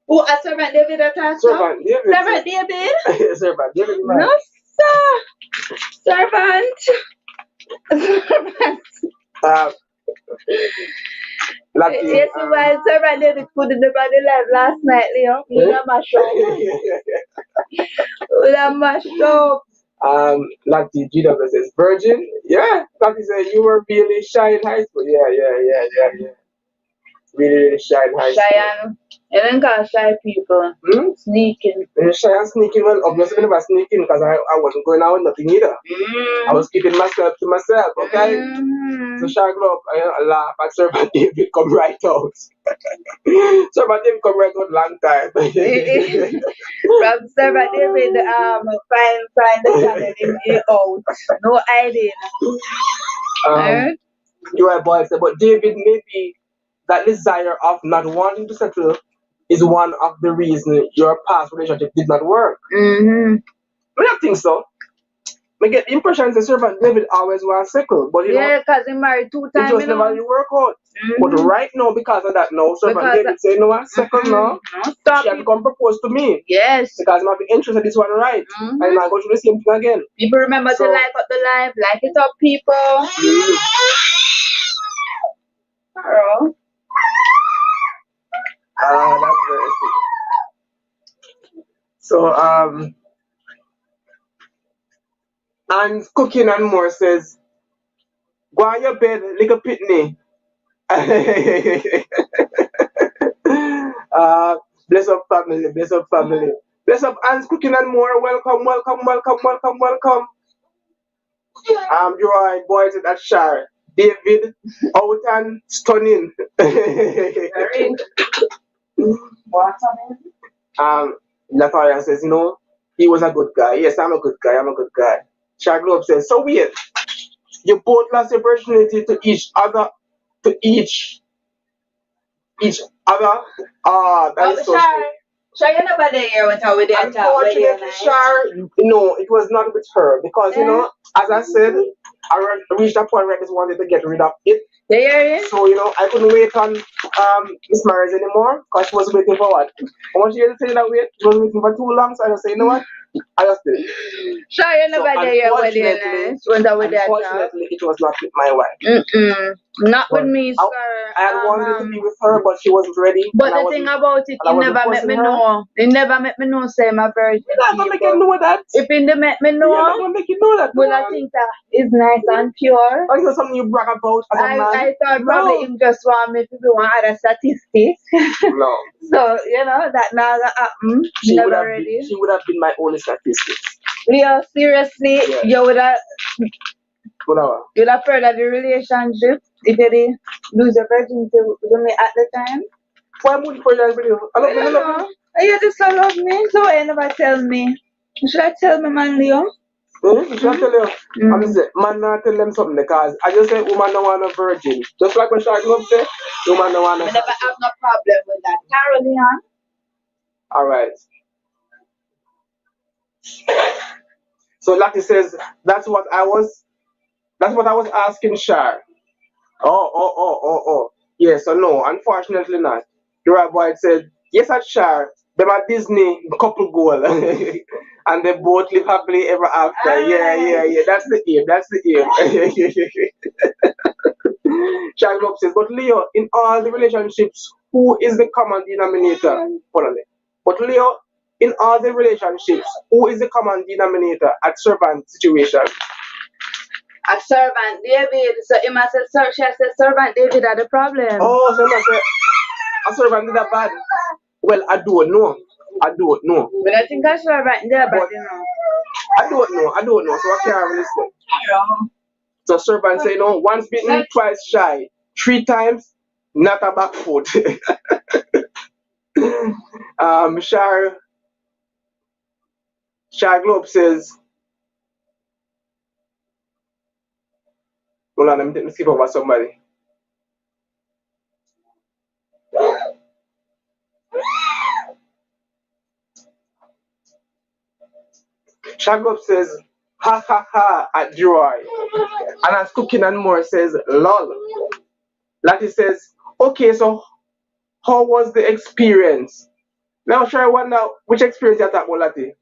Who a Servant David attached? Servant David. Servant David? Servant David. No, sir. Servant. Yes, why Servant David put in the body live last night, Leo. You know my show. My show. Lati GW says, virgin? Yeah. Lati says, you were really shy in high school. Yeah. Really shy in high school. You don't got shy people. Sneaking. Shy and sneaking. Well, obviously never sneaking because I wasn't going out with nothing either. I was keeping myself to myself, okay? So Shy Globe, I laugh and Servant David come right out. Servant David come right out long time. From Servant David, find the channel out. No hiding. You are boy, but David maybe that desire of not wanting to settle is one of the reasons your past relationship did not work. I don't think so. I get the impression that Servant David always was settle, but you know, because he married 2 times. It just never really work out. But right now, because of that, now Servant David say, no, what second now? She have to come propose to me. Yes. Because I might be interested in this one, right? And I go through the same thing again. People remember to like up the live, like it up, people. Girl. That's very sweet. So, and Cooking and More says, go on your bed, little pitney. Bless up family. Bless up Anne's Cooking and More. Welcome. You are boys at Shar. David, out and stunning. Latoya says, no, he was a good guy. Yes, I'm a good guy. Shar Globe says, so weird. You both lost your virginity to each other. That is so strange. So you never there with her with the attack. Unfortunately, no, it was not with her because you know, as I said, I reached a point where I just wanted to get rid of it. Yeah. So you know, I couldn't wait on Miss Marriage anymore because she was waiting for what? I want you to say that wait, she was waiting for too long, so I just say, you know what? I just did it. Sure, you never there your wedding. Unfortunately, it was not with my wife. Not with me, sir. I had wanted to be with her, but she wasn't ready. But the thing about it, you never met me know. You never met me know, say my virgin. I'm not make you know that. If you never met me know, I'm not make you know that. Well, I think that is nice and pure. Or is it something you brag about as a man? I thought probably him just want me to be one other statistic. No. So, you know, that now that happened. She would have been my only statistic. Leo, seriously, you would have. You'd have furthered the relationship if you did lose your virginity with me at the time. Why would you further the relationship? I love you. You just love me, so why you never tell me? Should I tell me, man, Leo? Should I tell you? I'm saying, man, not tell them something because I just say, woman don't want a virgin. Just like when Shark Love say, woman don't want a virgin. I never have no problem with that. Caroline. All right. So Lati says that's what I was asking Shar. Oh. Yes or no? Unfortunately not. The right boy said, yes at Shar, them are Disney couple goal. And they both live happily ever after. Yeah. That's the aim. Shar Globe says, but Leo, in all the relationships, who is the common denominator? Hold on there. But Leo, in all the relationships, who is the common denominator at servant situation? A servant David. So he must say, she said, servant David had the problem. Oh, so I say, a servant did that bad. Well, I don't know. But I think a servant did bad, you know. I don't know. So I can't really say. So servant say, no, once bitten, twice shy. 3 times, not a back foot. Shar Globe says, hold on, let me skip over somebody. Shar Globe says, ha at Joy. And as Cooking and More says, lol. Lati says, okay, so how was the experience? Now, sure, I wonder which experience you're talking about, Lati.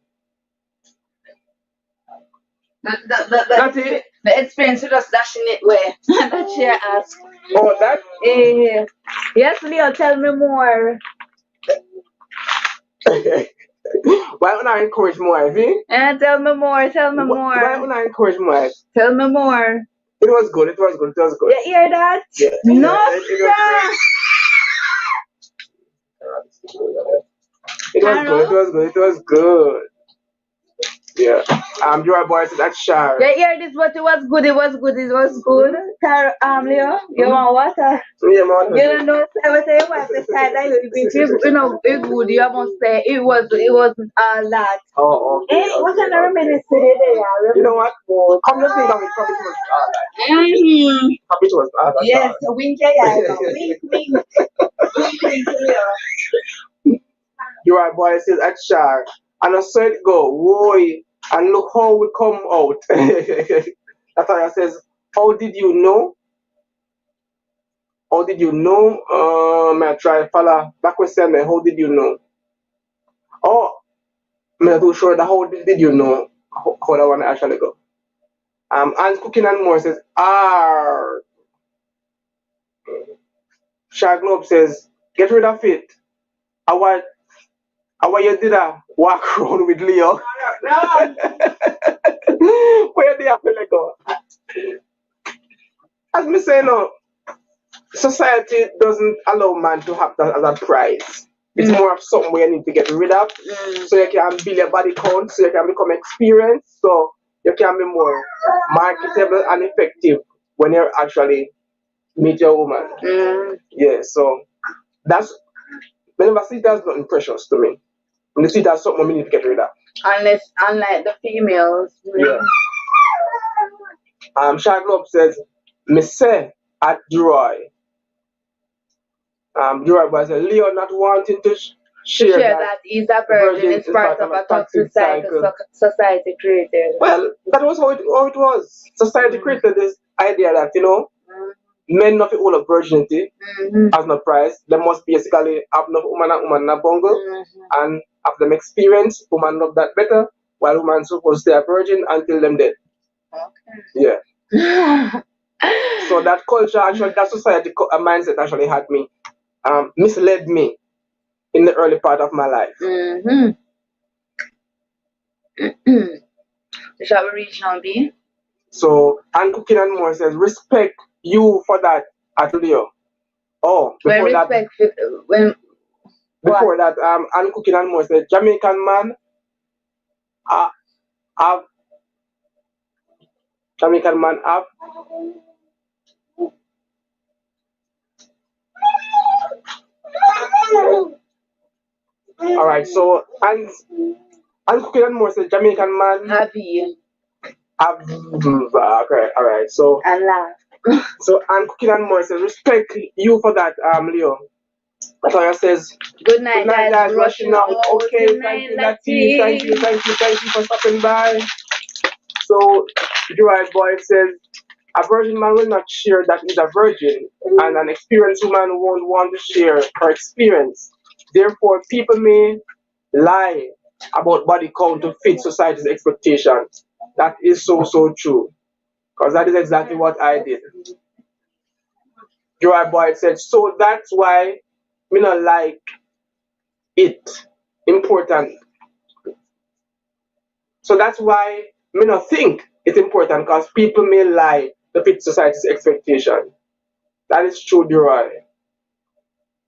The experience of just dashing it where that she asked. Oh, that? Yes, Leo, tell me more. Why don't I encourage more, Ivy? Tell me more. Why don't I encourage more? Tell me more. It was good. You hear that? Yeah. No, It was good. Yeah. Your boy said that Shar. Yeah, this what it was good. Leo, you want water? Yeah, man. You don't know everything you want to say that you know it's good. You must say it was a lot. Oh, okay. What kind of reminiscence today? You know what? Come to think of it, probably was all that. Probably was all that. Yes, wink. Your boy says at Shar, and I saw it go, whoa, and look how we come out. That's why I says, how did you know? May I try follow back question there, how did you know? Oh, I'm not too sure that how did you know how that one actually go. And Cooking and More says, Shar Globe says, get rid of it. How you did a walk around with Leo? No. Where do you have to let go? As me say, no, society doesn't allow man to have that as a prize. It's more of something where you need to get rid of, so you can build your body count, so you can become experienced, so you can be more marketable and effective when you actually meet your woman. Yeah, so that's whenever I see that's nothing precious to me. When you see that's something we need to get rid of. Unlike the females. Yeah. Shar Globe says, me say at Joy. Joy was a Leo not wanting to share that is a virgin is part of a toxic cycle society created. Well, that was how it was. Society created this idea that, men not all of virginity as no price. They must basically have enough woman and woman in a bungle and have them experience. Woman love that better, while woman supposed to stay a virgin until them dead. Okay. Yeah. So that culture actually, that society mindset actually had me, misled me in the early part of my life. Shall we reach now, B? So, and Cooking and More says, respect you for that, Atulio. Oh, before that, before that, and Cooking and More says, Jamaican man, Jamaican man have. All right, so and Cooking and More says, Jamaican man happy. Okay, all right. So and laugh. So and Cooking and More says, respect you for that, Leo. That's why it says, good night guys, rushing out. Okay, thank you, Lati. Thank you for stopping by. So Joy Boy says, a virgin man will not share that he's a virgin, and an experienced woman won't want to share her experience. Therefore, people may lie about body count to fit society's expectations. That is so true. Because that is exactly what I did. Joy Boy said, so that's why me not like it important. So that's why me not think it's important, because people may lie to fit society's expectation. That is true, Joy.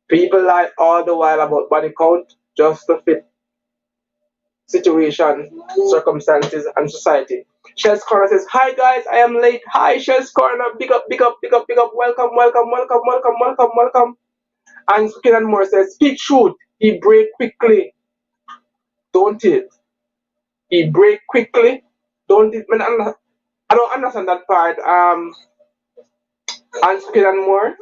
People lie all the while about body count just to fit situation, circumstances, and society. Shells Corner says, hi guys, I am late. Hi Shells Corner, big up. Welcome. And Skin and More says, speak truth, he break quickly, don't it? He break quickly, don't it? I don't understand that part. And Skin and More,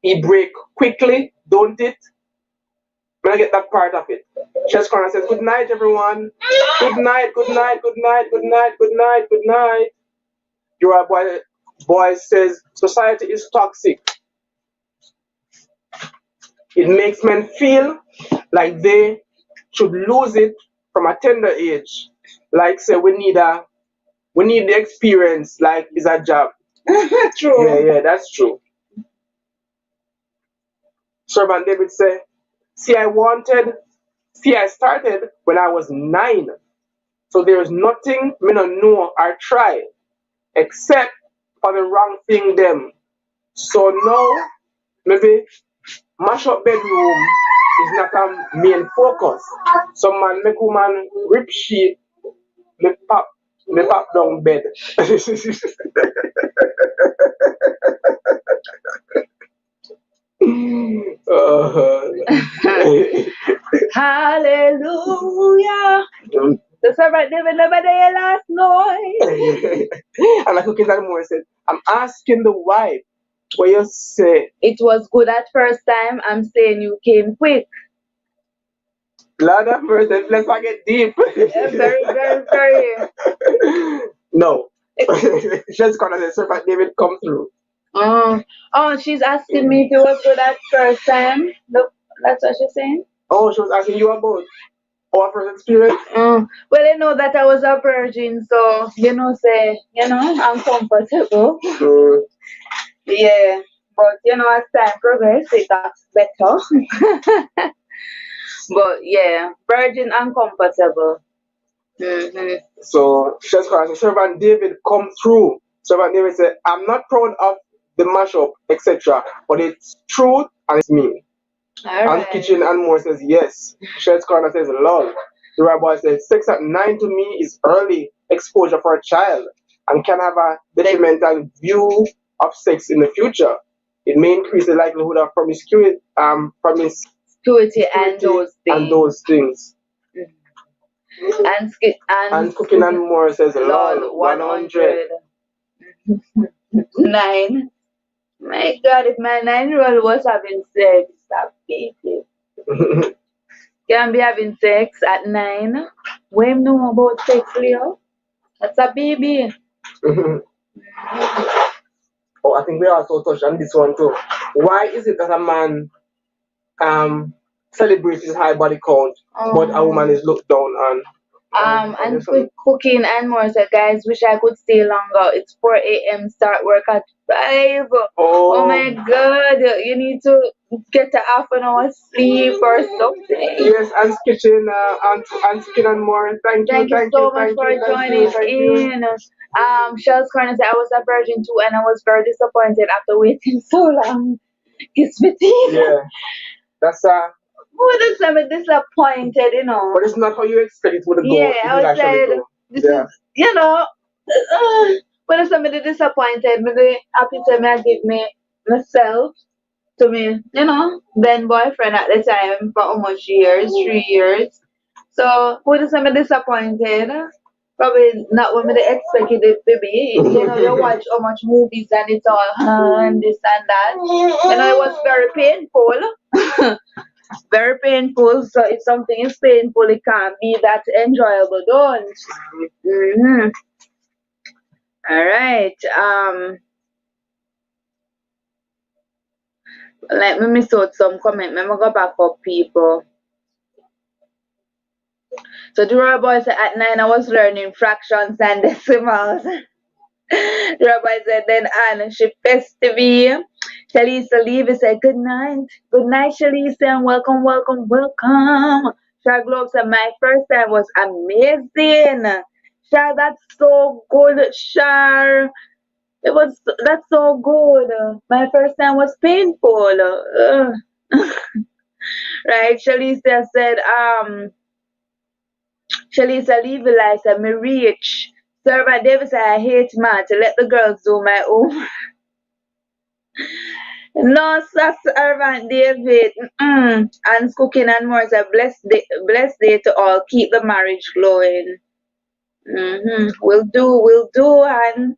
he break quickly, don't it? When I get that part of it. Shells Corner says, good night everyone. Good night. Your boy says, society is toxic. It makes men feel like they should lose it from a tender age. Like say we need the experience like it's a job. True. Yeah, that's true. Servant David say, I started when I was 9. So there is nothing me no know or try except for the wrong thing them. So now maybe mash up bedroom is not a main focus. Some man make woman rip sheet, me pop down bed. Hallelujah. The servant David never there last night. And Cooking and More said, I'm asking the wife what you say. It was good at first time. I'm saying you came quick. Lord of mercy, let's not get deep. Yeah, very. No. She's gonna say Servant David come through. Oh, she's asking me if it was good at first time. Look, that's what she's saying. Oh, she was asking you about our first experience. Well, you know that I was a virgin, so I'm comfortable. Yeah, but as time progresses, it gets better. But yeah, virgin and comfortable. So she's calling Servant David come through. Servant David said, I'm not proud of the mashup, etc. But it's truth and it's me. All and Kitchen and More says yes. Shed's Corner says love. The Rabbi says 6 at 9 to me is early exposure for a child and can have a detrimental view of sex in the future. It may increase the likelihood of promiscuity and those things. And Cooking and More says lol 100. 9. My God, if my 9-year-old was having sex, stop beating. Can be having sex at 9. When know about sex, Leo? That's a baby. Oh, I think we also touched on this one too. Why is it that a man celebrates his high body count, but a woman is looked down on? And quick cooking and more. So guys, wish I could stay longer. It's 4 a.m. Start work at 5. Oh my God, you need to get a half an hour sleep or something. Yes, and kitchen and skin and more. Thank you so much for joining in. Shells Corner said I was a virgin too, and I was very disappointed after waiting so long. It's with Yeah, that's who does I'm disappointed, you know. But it's not how you expect it would go. Yeah, I was said this is, you know, when somebody disappointed me, they happy to me, I give me myself to me, you know, then boyfriend at the time for how much years, 3 years. So who does somebody disappointed? Probably not what they expected it to be. You know, you watch how much movies and it's all and this and that. You know, it was very painful. Very painful. So if something is painful, it can't be that enjoyable, don't. Mm-hmm. All right. Let me miss out some comment. Let me go back up people. So the Roy Boy said at 9 I was learning fractions and decimals. The Rabbi said then Anne she festive. Shalisa Levy said good night. Good night, Shalisa, and welcome, welcome, welcome. Shar Globe said my first time was amazing. Shar, that's so good, Shar. That's so good. My first time was painful. Right, Shalisa said, Shalisa Levy said me reach. Servant Davis said I hate math. Let the girls do my own. No, Servant David. And cooking and more. It's a blessed day to all. Keep the marriage glowing. We'll do. And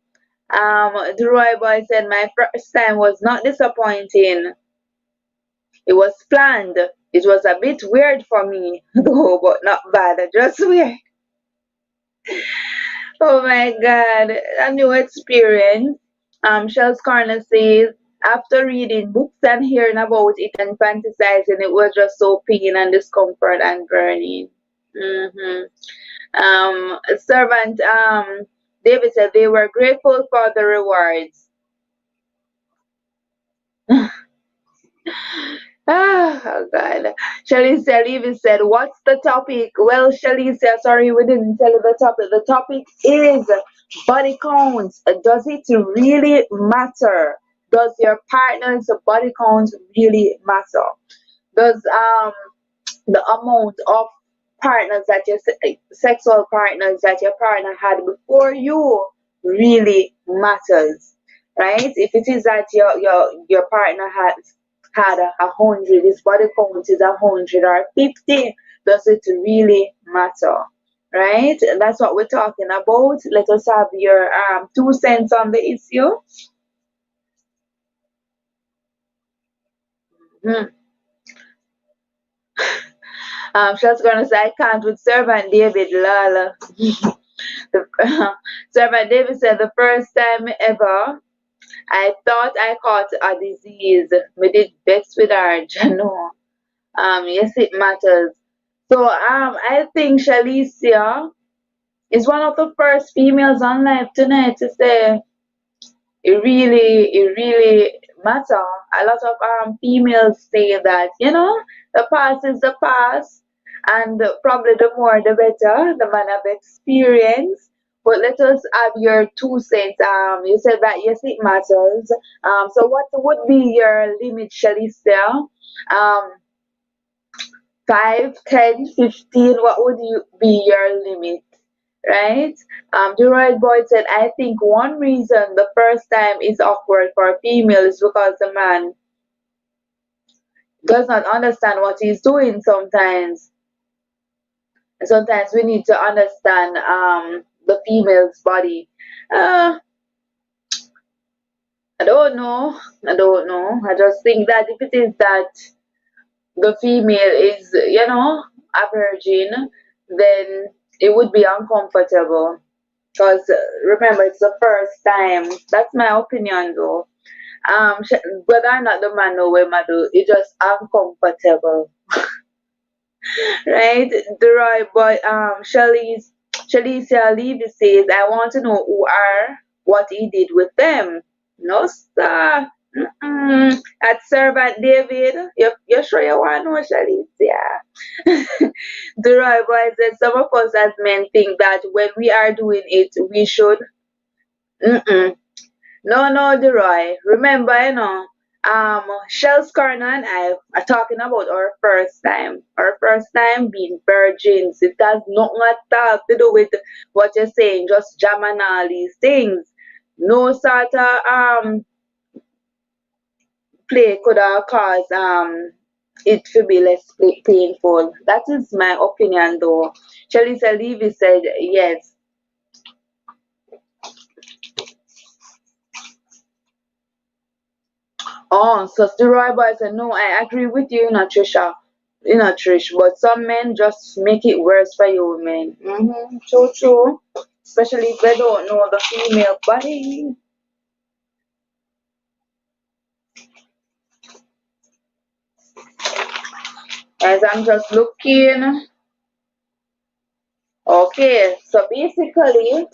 the Roy Boy said my first time was not disappointing. It was planned. It was a bit weird for me, though, but not bad. Just weird. Oh my God, a new experience. Shells Corner says, after reading books and hearing about it and fantasizing, it was just so pain and discomfort and burning. Servant David said they were grateful for the rewards. Oh God. Shalicia Levy said, what's the topic? Well, Shalicia, sorry we didn't tell you the topic. The topic is body counts. Does it really matter? Does your partner's body count really matter? Does the amount of partners that your sexual partners that your partner had before you really matters? Right? If it is that your partner had 100, his body count is 100 or 50, does it really matter? Right? That's what we're talking about. Let us have your 2 cents on the issue. She's gonna say I can't with Servant David Lala. Servant David said the first time ever I thought I caught a disease. We did best with our Jano. Yes, it matters. So I think Shalicia is one of the first females on live tonight to say it really matter. A lot of females say that, you know, the past is the past and probably the more the better, the man of experience. But let us have your 2 cents. You said that yes it matters. So what would be your limit, Shalicia? 5, 10, 15, what would be your limit? Right? The right boy said, I think one reason the first time is awkward for a female is because the man does not understand what he's doing sometimes. Sometimes we need to understand the female's body. I don't know. I just think that if it is that the female is, you know, a virgin, then it would be uncomfortable. Because remember, it's the first time. That's my opinion, though. Whether or not the man know what I do, it's just uncomfortable, right? The Roy boy, Shalicia Levy says, I want to know who are what he did with them. No, sir. At Servant David, you sure you want to know, Shalicia? The Roy boy said, some of us as men think that when we are doing it, we should. Mm-mm. No, Deroy. Remember, Shells Corner and I are talking about our first time. Our first time being virgins. It has nothing at all to do with what you're saying, just jam and all these things. No sort of play could have caused it to be less painful. That is my opinion, though. Shalisa Levy said yes. Oh, so Steroid boy said, no, I agree with you, Trisha. Trish, but some men just make it worse for you women. True, true. Especially if they don't know the female body. As I'm just looking. Okay, so basically,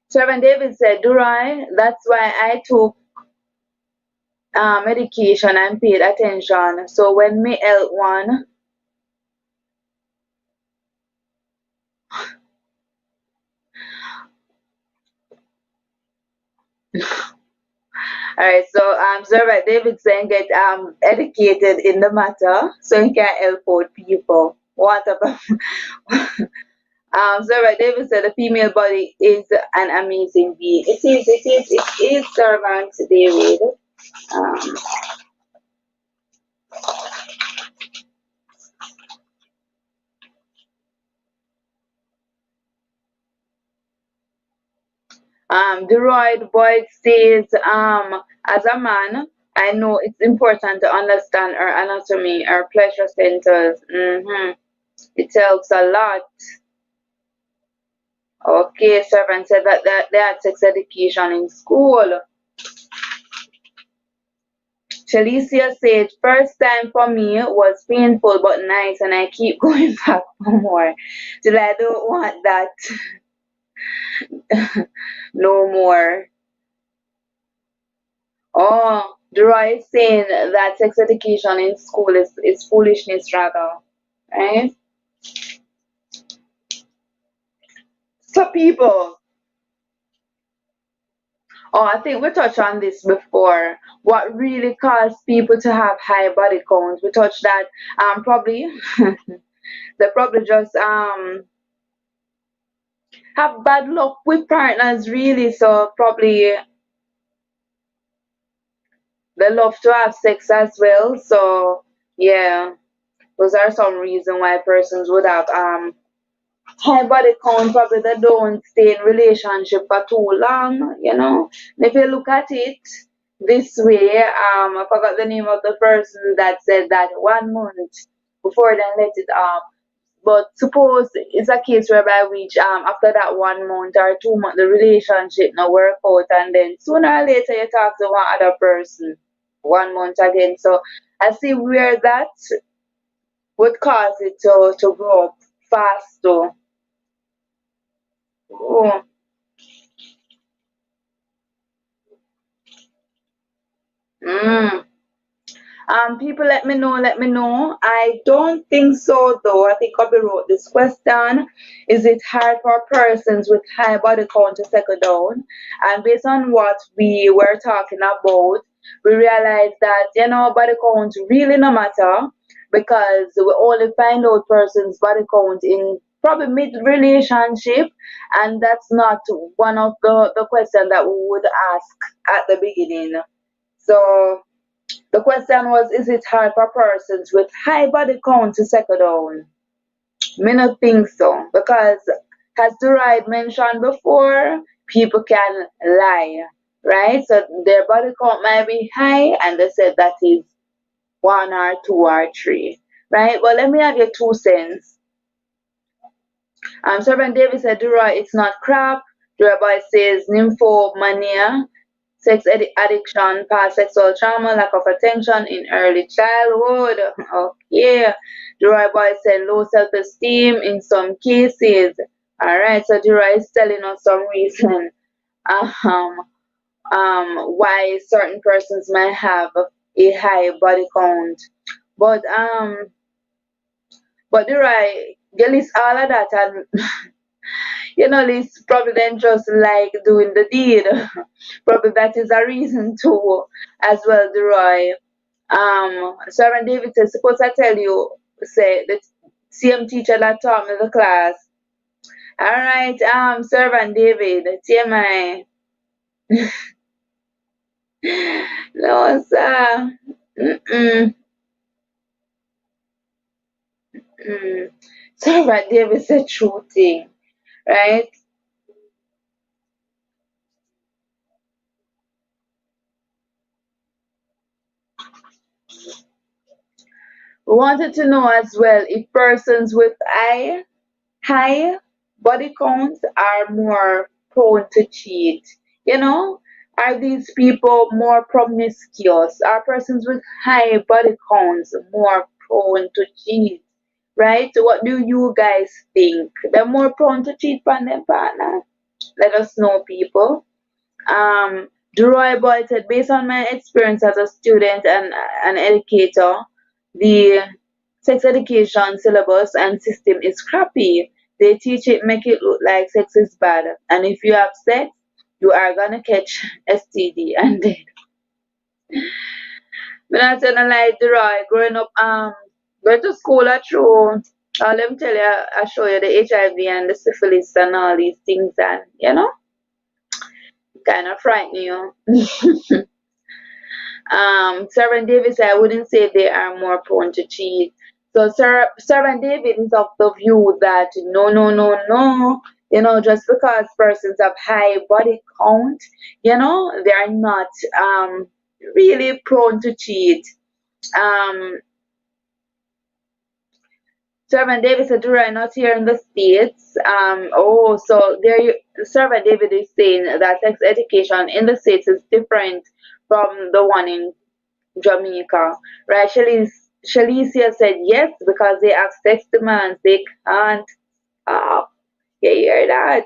Servant David said, Durai, that's why I took medication and paid attention. So when me help one, alright, so Servant David saying get educated in the matter so you can help out people. What about Servant David said the female body is an amazing being. It is Servant David. Um, Deroyd Boyd says, as a man, I know it's important to understand our anatomy, our pleasure centers. It helps a lot. Okay, Servant said that they had sex education in school. Chalicia said, first time for me was painful but nice and I keep going back for more till I don't want that no more. Oh, Dura is saying that sex education in school is foolishness rather, right? So people, oh, I think we touched on this before. What really caused people to have high body counts? We touched that probably they probably just have bad luck with partners really, so probably they love to have sex as well. So yeah, those are some reason why persons would have high body count. Probably they don't stay in relationship for too long. And if you look at it this way, I forgot the name of the person that said that 1 month before they let it but suppose it's a case whereby which after that 1 month or 2 month the relationship no work out and then sooner or later you talk to one other person 1 month again. So I see where that would cause it to grow up fast though. Oh. Mm. People let me know. I don't think so though. I think Kobe wrote this question. Is it hard for persons with high body count to settle down? And based on what we were talking about, we realized that body count really no matter because we only find out persons body count in probably mid relationship and that's not one of the questions that we would ask at the beginning. So the question was, is it hard for persons with high body count to settle down? Me not think so, because as Duride mentioned before, people can lie, right? So their body count might be high, and they said that is one or two or three, right? Well, let me have your 2 cents. Servant David said, Dura, it's not crap. Dura Boy says, nymphomania, sex addiction, past sexual trauma, lack of attention in early childhood. Okay. Dura Boy said, low self-esteem in some cases. All right. So Dura is telling us some reason um, why certain persons might have a high body count. But Dura, you list all of that and it's probably then just like doing the deed. Probably that is a reason too, as well, Deroy. Servant David says, suppose I tell you, say, the same teacher that taught me the class. All right, Servant David, TMI. No, sir. Mm-mm. Servant David said true thing, right? We wanted to know as well if persons with high body counts are more prone to cheat. Are these people more promiscuous? Are persons with high body counts more prone to cheat? Right? So what do you guys think? They're more prone to cheat on their partner? Let us know, people. Duroy Boy said, based on my experience as a student and an educator, the sex education syllabus and system is crappy. They teach it, make it look like sex is bad. And if you have sex, you are gonna catch STD and dead. But I tell you like Duroy, growing up, going to school at true. Let me tell you, I show you the HIV and the syphilis and all these things and kind of frighten you. Servant David said, I wouldn't say they are more prone to cheat. So Servant David is of the view that no, no, no, no. Just because persons have high body count, they are not really prone to cheat. Servant David said, Dura, not here in the States. So there, Servant David is saying that sex education in the States is different from the one in Jamaica, right? Shalicia said yes because they have sex demands. They can't. You hear that?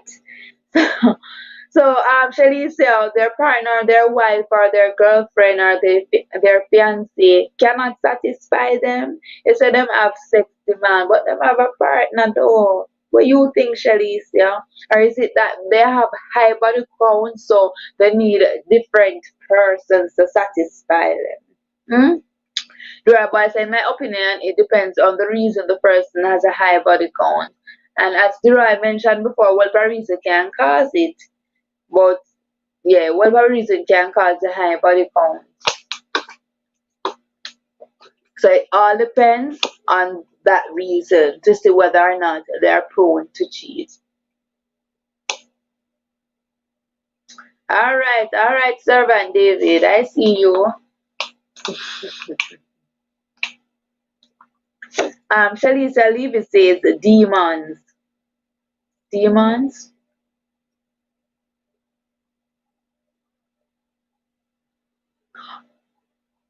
So Shalicia, their partner, their wife, or their girlfriend, or their fiance cannot satisfy them. Instead, them have sex demand, but them have a partner though. What you think, Shalicia? Or is it that they have high body count, so they need different persons to satisfy them? But in my opinion, it depends on the reason the person has a high body count. And as Durai mentioned before, whatever reason can cause it. But yeah, whatever reason can cause a high body count. So it all depends on that reason to see whether or not they are prone to cheat. All right, Servant David, I see you. Shalisa Levy says demons. Demons?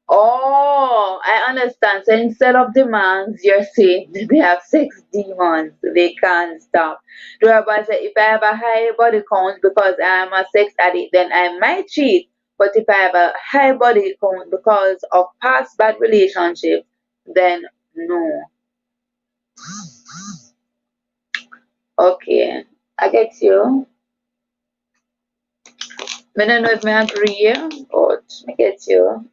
Oh, I understand. So instead of demands, you're saying they have sex demons. They can't stop. The rabbi said, if I have a high body count because I'm a sex addict, then I might cheat. But if I have a high body count because of past bad relationships, then no. Okay, I get you. I don't know if I agree, but I get you.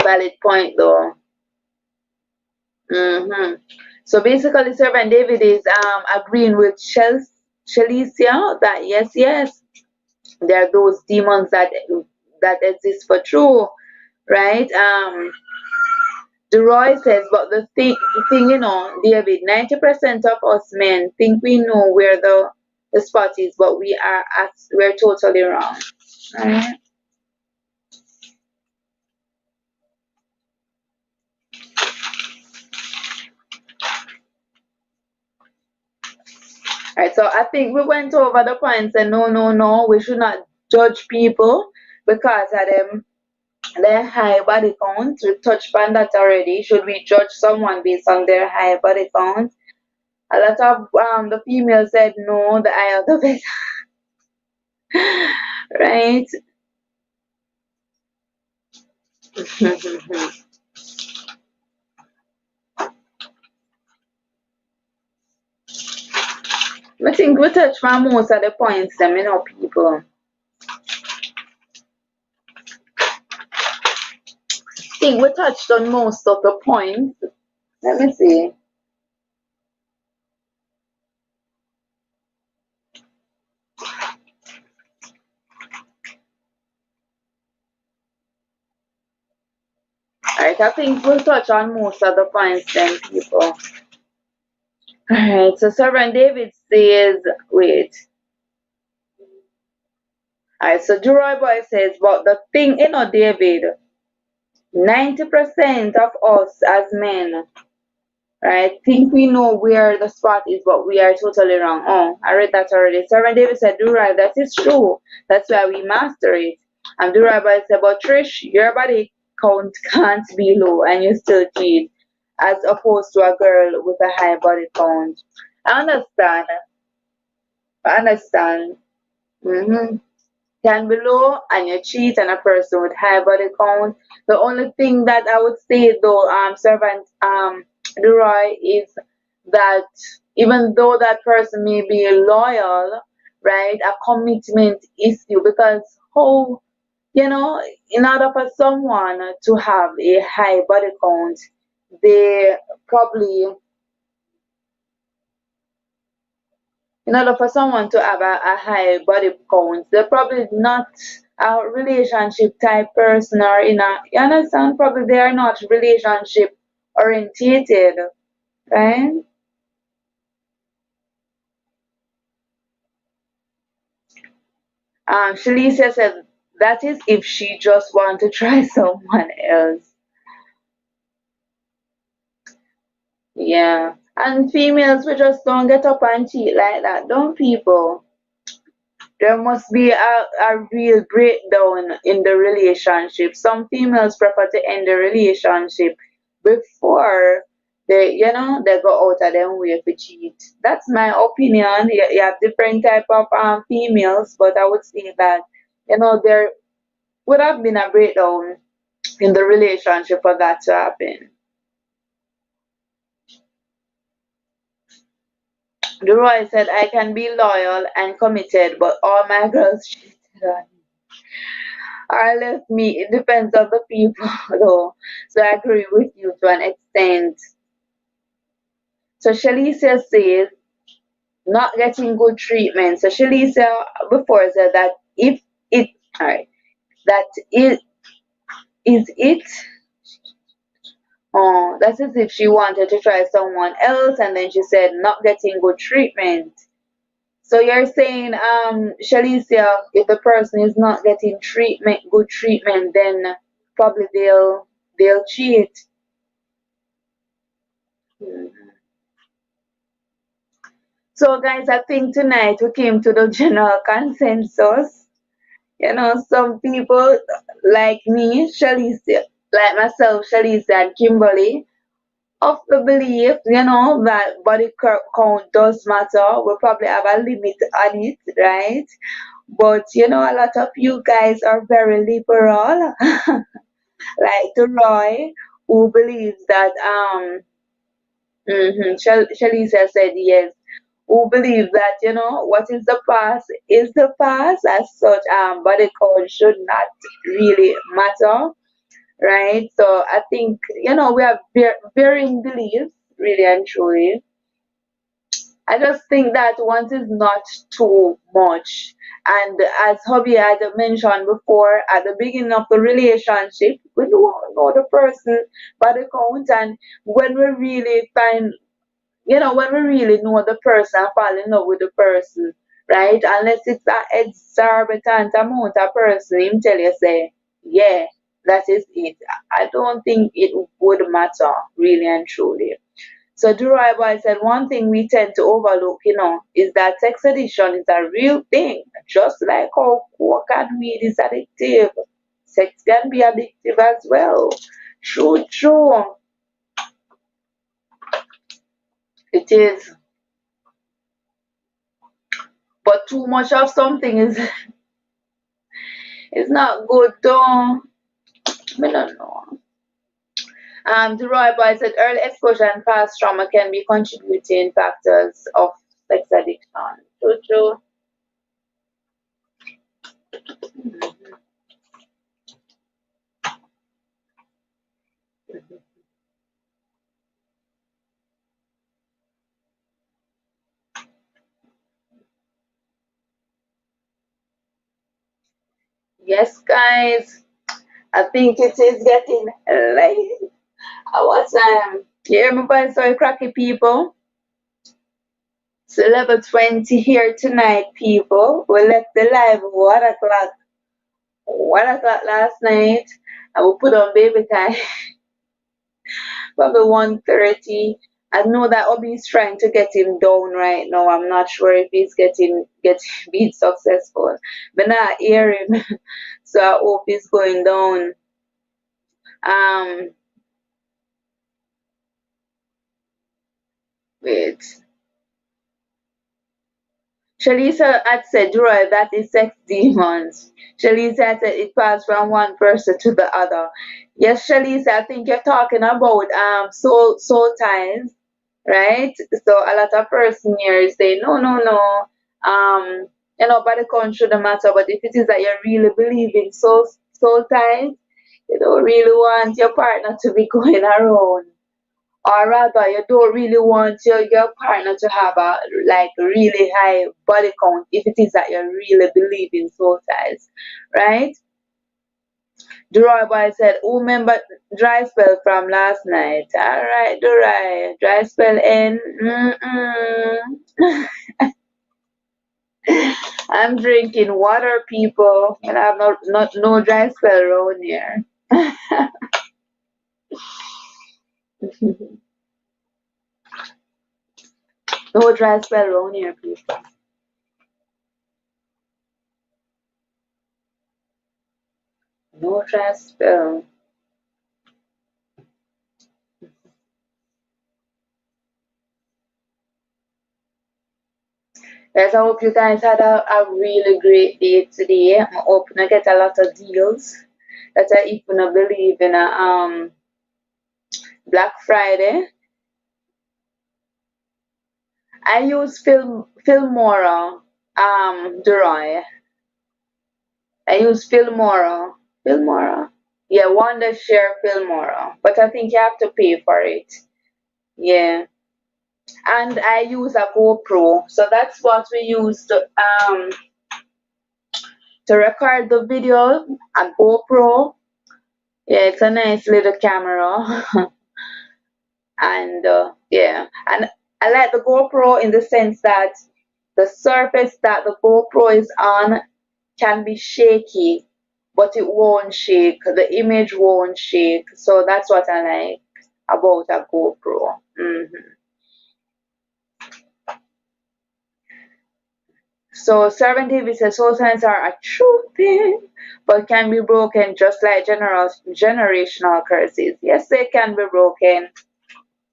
Valid point though. So basically, Servant David is agreeing with Shalicia that yes, there are those demons that exist for true, right? Roy says, but the thing, David, 90% of us men think we know where the spot is, but we're totally wrong. Right? Right, so I think we went over the points and no, we should not judge people because of them their high body count. We touched on that already. Should we judge someone based on their high body count? A lot of the females said no, the higher the better. Right? I think we touched on most of the points, them, people. I think we touched on most of the points. Let me see. Alright, I think we'll touch on most of the points then, people. Alright, so Servant David says, wait. Alright, so Duroy Boy says, but the thing, David, 90% of us as men, right, think we know where the spot is, but we are totally wrong. Oh, I read that already. Servant David said, Duroy, that is true. That's why we master it. And Duroy Boy said, but Trish, your body count can't be low and you still cheat, as opposed to a girl with a high body count. I understand. I understand. Mm-hmm. Can be low and you cheat and a person with high body count. The only thing that I would say though, Servant Leroy, is that even though that person may be loyal, right, a commitment issue, because how, in order for someone to have a high body count, they probably, in order for someone to have a high body count, they're probably not a relationship type person, or you understand, probably they are not relationship orientated, right? Shalicia said that is if she just want to try someone else. Yeah. And females, we just don't get up and cheat like that, don't people? There must be a real breakdown in the relationship. Some females prefer to end the relationship before they go out of their way to cheat. That's my opinion. You have different type of females, but I would say that there would have been a breakdown in the relationship for that to happen. Leroy said, I can be loyal and committed, but all my girls cheated on me. Or left me. It depends on the people, though. So I agree with you to an extent. So Shalicia says, not getting good treatment. So Shalicia before said that if it, alright, that it is it. Oh, that's as if she wanted to try someone else, and then she said not getting good treatment. So you're saying, Shalicia, if the person is not getting good treatment, then probably they'll cheat. Mhm. So guys, I think tonight we came to the general consensus. Some people like me, Shalicia, like myself, Shalicia and Kimberly, of the belief, that body count does matter. We probably have a limit on it, right? But a lot of you guys are very liberal, like Roy, who believes that Shalisa said yes, who believe that what is the past is the past. As such, body count should not really matter, right? So I think we have varying beliefs, really and truly. I just think that once is not too much. And as Hobby had mentioned before, at the beginning of the relationship, we don't know the person by the count. And when we really find, when we really know the person and fall in love with the person, right? Unless it's an exorbitant amount of person, him tell you, say, yeah, that is it. I don't think it would matter, really and truly. So Durai Boy said one thing we tend to overlook, is that sex addiction is a real thing. Just like how coke and weed is addictive, sex can be addictive as well. True, true. It is. But too much of something is not good though. I don't know. The Roy Boy said early exposure and past trauma can be contributing factors of sex addiction. True, true. Yes, guys. I think it is getting late. Our time. You hear me, boys? Sorry, cracky people. It's 11:20 here tonight, people. We left the live 1 o'clock. 1 o'clock last night. And we put on baby time. Probably 1:30. I know that Obi is trying to get him down right now. I'm not sure if he's getting being successful. But not hear him. So I hope he's going down. Wait. Shalisa had said, Roy, that is sex demons. Shalisa had said it passed from one person to the other. Yes, Shalisa, I think you're talking about soul ties, right? So a lot of person here is saying, no. Body count shouldn't matter, but if it is that you really believe in soul ties, you don't really want your partner to be going around, or rather you don't really want your partner to have a really high body count if it is that you really believe in soul ties, right? Durai Boy said, "Oh, remember dry spell from last night? All right, Durai, dry spell in. I'm drinking water, people, and I have no dry spell around here." No dry spell around here, people. No dry spell. Guys, I hope you guys had a really great day today. I hope you get a lot of deals that I even believe in a Black Friday. I use Filmora Duroy. I use Filmora. Filmora. Yeah, Wondershare Filmora. But I think you have to pay for it. Yeah. And I use a GoPro. So that's what we use to record the video. A GoPro. Yeah, it's a nice little camera. And yeah, and I like the GoPro in the sense that the surface that the GoPro is on can be shaky, but it won't shake. The image won't shake. So that's what I like about a GoPro. So Servant David says soul signs are a true thing, but can be broken just like generational curses. Yes, they can be broken.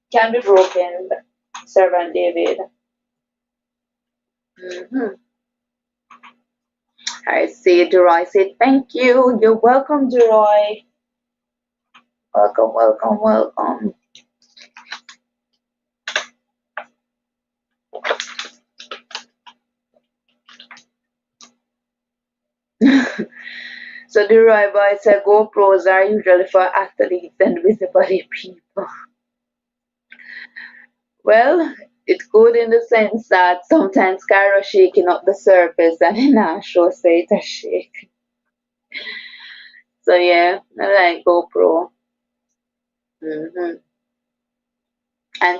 Can be broken, Servant David. I see Duroy said thank you. You're welcome, Duroy. Welcome, welcome, welcome. So Duroy boy said GoPros are usually for athletes and busybody people. Well, it's good in the sense that sometimes Cairo shaking up the surface and in our show say it a shake. So yeah, I like GoPro. And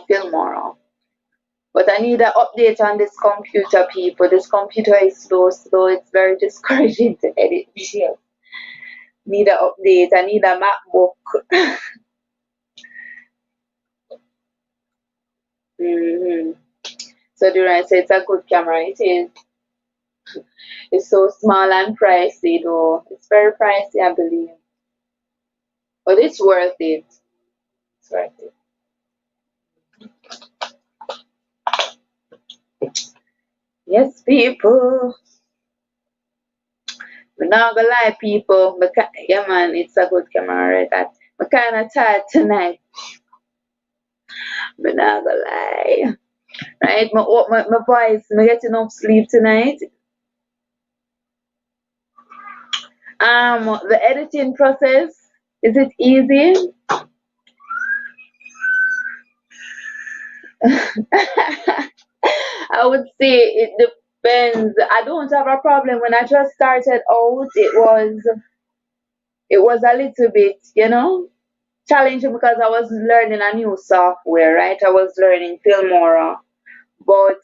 Filmora. But I need an update on this computer, people. This computer is slow. It's very discouraging to edit videos. Need an update. I need a MacBook. So Duran said it's a good camera. It is. It's so small and pricey though. It's very pricey, I believe. But it's worth it. It's worth it. Yes, people. We're not gonna lie, people. Yeah, man, it's a good camera, right? I'm kind of tired tonight. We're not gonna lie. Right? My voice, I'm getting enough sleep tonight. The editing process, is it easy? I would say it depends. I don't have a problem. When I just started out, it was a little bit, challenging because I was learning a new software, right? I was learning Filmora. But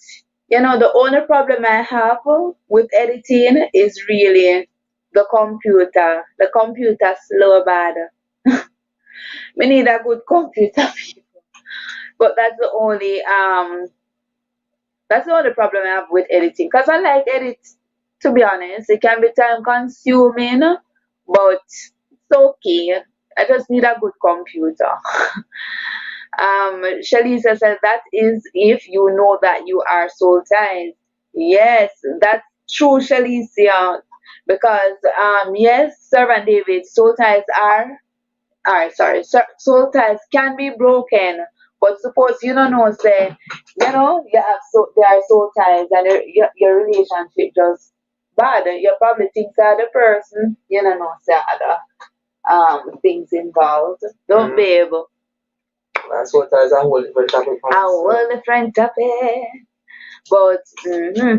the only problem I have with editing is really the computer. The computer slow bad. We need a good computer, people. But that's the only problem I have with editing. Because I like edit, to be honest. It can be time consuming, but it's okay. I just need a good computer. Shalisa says that is if you know that you are soul ties. Yes, that's true, Shalisa. Because yes, Servant David, soul ties soul ties can be broken. But suppose you don't know, say, you have there are soul ties and your relationship just bad. You probably think that the person, say other things involved. Don't be able. Soul ties are a whole different topic. A whole different topic. But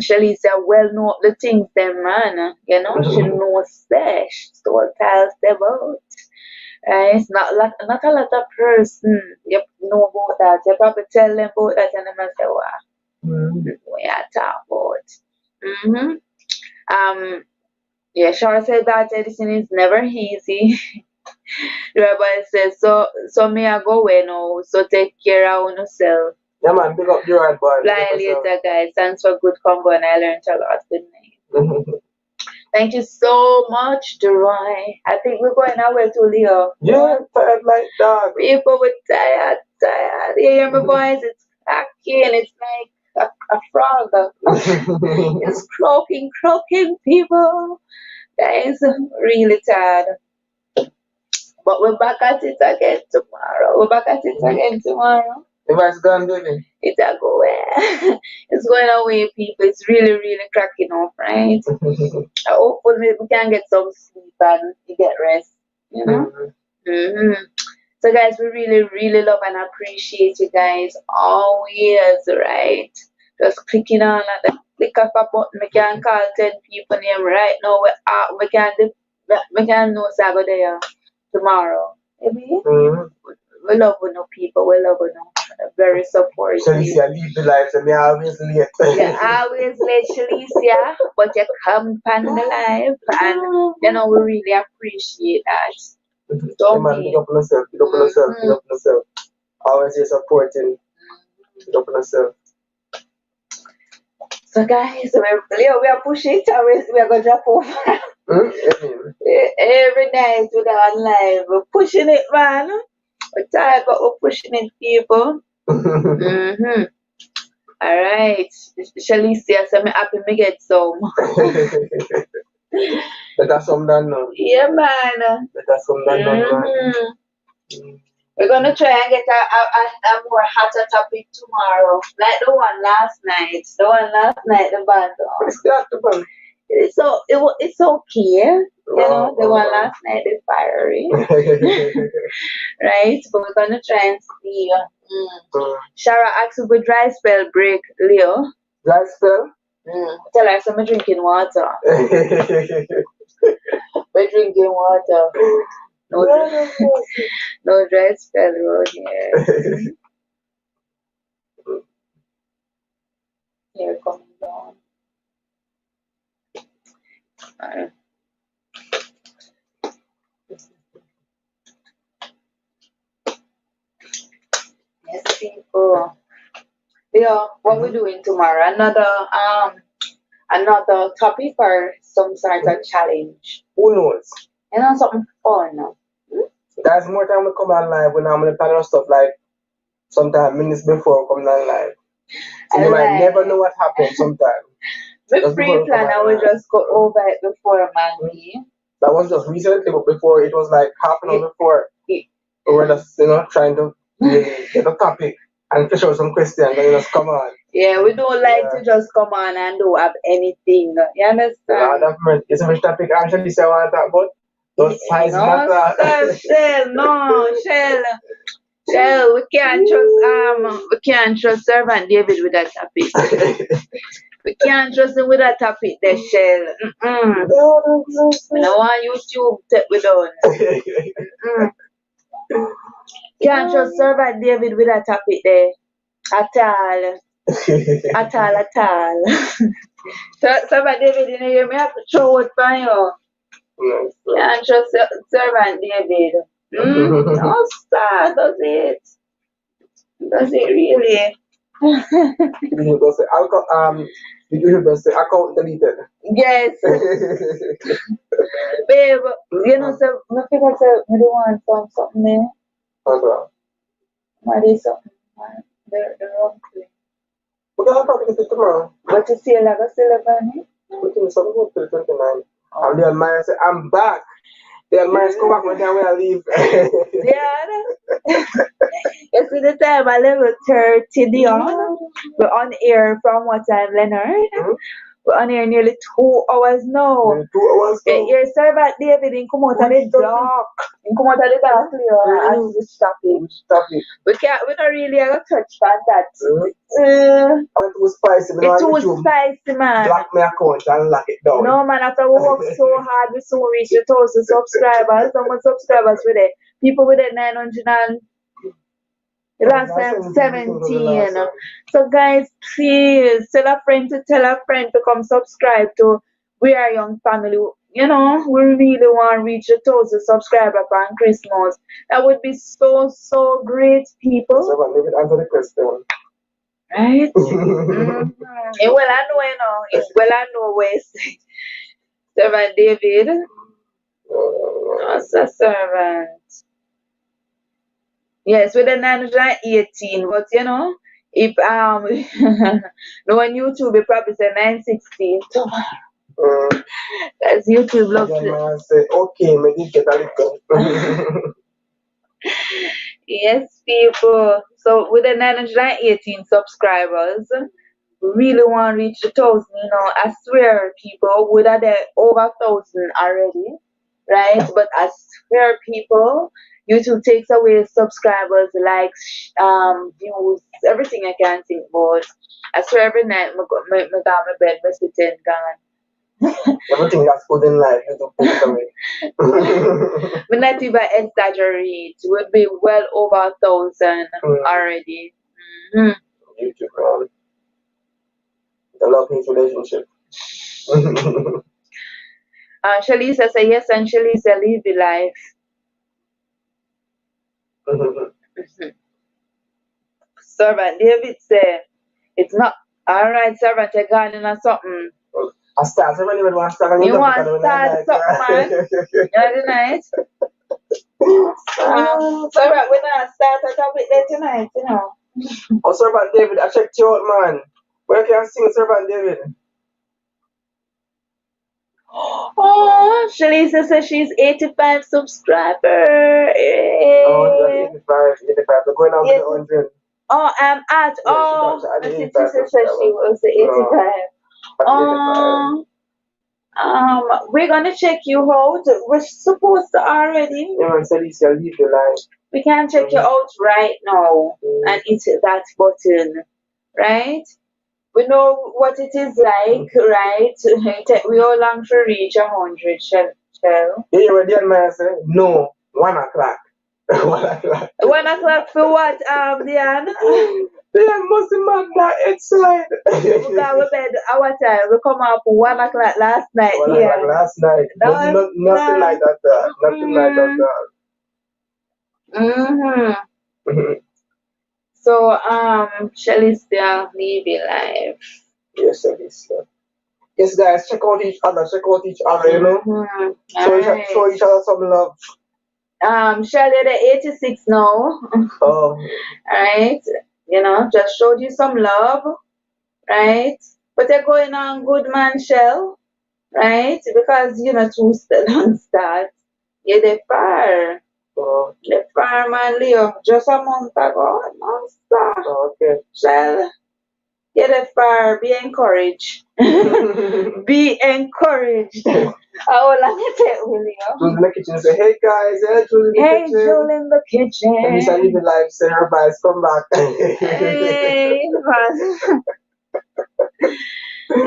Shelly said, well, know the things them, man. She knows that. Soul ties about. It's not a lot of person you know about that. You probably tell them about that and they say, wow, we are talking about. Yeah, Shara said that editing is never easy. Rabbi says, so me I go away now, so take care of yourself. Yeah, man, pick up your right boy. Fly later, guys. Thanks for good combo, and I learned a lot. Good night. Thank you so much, Duroy. I think we're going away to Leo. Yeah, tired like that. People were tired. You hear my voice? It's cracking. It's like a frog. It's croaking, people. Guys, really tired. But we're back at it again tomorrow. The vice gone, baby. It's a go away. It's going away, people. It's really, really cracking up, right? Hopefully we can get some sleep and get rest, So guys, we really, really love and appreciate you guys always, right? Just clicking on the click of a button. We can call 10 people name right now. We can know Sago there tomorrow. Maybe? We love no people. We love no. Very supportive. Shalicia, leave the life, and you're always late. You're always late, Shalicia, but you come on the live, and we really appreciate that. Don't man, pick up on yourself. Always you're supporting. Pick up on yourself. So guys, we are pushing it. We are going to drop over. Every night we're on live. We're pushing it, man. We're tired, but we're pushing it, people. All right. Shalicia, so I'm happy me get some. Better some than none. Yeah, man. Better some than none, man. We're gonna try and get a more hotter topic tomorrow, like the one last night. The band. It's okay. The one last night is fiery, right? But we're gonna try and see. Shara asked if we dry spell break, Leo. Dry spell? Tell her I'm drinking water. We're drinking water. No dry spell road here. Here coming down. Yes, people. Yeah, what we're doing tomorrow? Another topic or some sort of challenge? Who knows? Something fun. Guys, more time we come on live when I'm gonna plan stuff like sometime minutes before coming on live. So you might never know what happened sometime. The pre-plan, I will just go over it before, man. That was just recently, but before it was like half an hour before. We were just, trying to get a topic and fish out some questions and just come on. Yeah, we don't like to just come on and don't have anything. You understand? It's a topic actually say I want to talk about. Those size matter. Shell, we can't trust Servant David with that topic. We can't trust him with that topic there, Shell. I don't want YouTube take we down. Can't trust Servant David with that topic there. At all. At all. Servant David, you may have to throw it for you. Can't trust Servant David. No, sir, does it? Does it really? Account deleted. Yes. Babe, so I figure we don't want something there. What is something? The wrong thing. We're gonna probably get it tomorrow. But you see, like I still have money? We can something up to the 29. And the Almighty say, I'm back. The Almighty come back when I leave. Yeah. You see the time I level 30 Dion. We're on air from what time, Leonard? We're on air nearly 2 hours now. 2 hours now. Your Servant David in come out of the dark. In come out of the dark, and we stop it. We don't really have a touch on that. It was spicy. It too spicy, man. Block my account and lock it down. No, man, after we work so hard, we soon reach the 1,000 subscribers. How much subscribers with it? People with it 900 and last time 17. So guys, please tell a friend to come subscribe to We Are Young Family. We really want to reach the 1,000 subscribers on Christmas. That would be so great, people. So answer the question. Right? Well, I know where Servant David. What's a servant? Yes, with the 918, but if no on YouTube it probably say 916. That's YouTube loves it. Say, okay, maybe get a little. Yes, people. So with the 918 subscribers, we really want to reach the 1,000. I swear, people, would have there over 1,000 already, right? But I swear, people, YouTube takes away subscribers, likes, views, everything I can think about. I swear every night I go to my bed, I sit in gone. Everything that's good in life, YouTube takes away. But not even exaggerate. We'll be well over 1,000 already. YouTube, man. The love-hate relationship. Shalisa say yes, and Shalisa live the life. Servant David said, it's not alright, servant, you're gone or something. I start, so when want to start, you want to start something, man. You know the night? Servant, we're not start a topic there tonight, Oh, Servant David, I checked you out, man. Where can I sing Servant David? Oh, Shalisa says she's 85 subscribers. Oh, 85. They're going on to the 100. Oh, I'm at. She said she was 85. We're gonna check you out. We're supposed to already. Yeah, man, Shalisa, leave the line. We can check you out right now and hit that button, right? We know what it is like, right? We all long to reach 100, Shell. Yeah, you ready, man? No, 1 o'clock. 1 o'clock. 1 o'clock for what, Diane? Diane must be mad that outside. We got to bed our time. We come up 1 o'clock last night. 1 o'clock last night. Nothing like that. Nothing like that. So Shelly still leave your life. Yes, Shelly still. Yes, guys, check out each other, you know. So right. show each other some love. Shelly the 86 now. Oh. Right. You know, just showed you some love, right? But you're going on good man, Shell, right? Because you know two still on start. Yeah, they far. Oh. The fireman Leo just a month ago. Monster. Okay. Shell. Get a fire, be encouraged. Be encouraged. How long is it, William? Jules in the kitchen say, hey guys, hey Jules in the Hey, kitchen. Jules in the kitchen. At least I live in life, say her vibes, come back. Hey, man.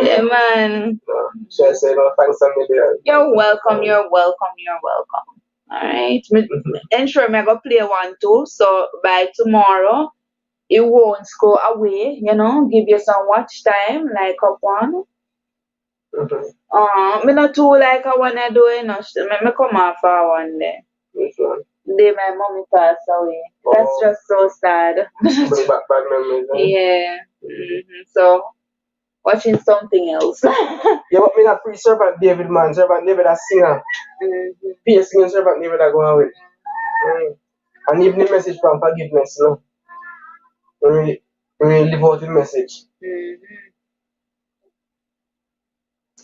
Yeah, man. Should I say no thanks a million? You're welcome, you're welcome, you're welcome. Alright. Ensure me I go play one too, so by tomorrow it won't go away, you know, give you some watch time, like up one. Me not too like I wanna do it, me come off for one day. Which one? Day my mommy passed away. That's just so sad. Bring back bad memories. Yeah. So watching something else. Yeah, but me not free Servant David, man. Servant David a singer. Be a singing Servant David I go on with. And even the message from forgiveness, you know. When we live out the message.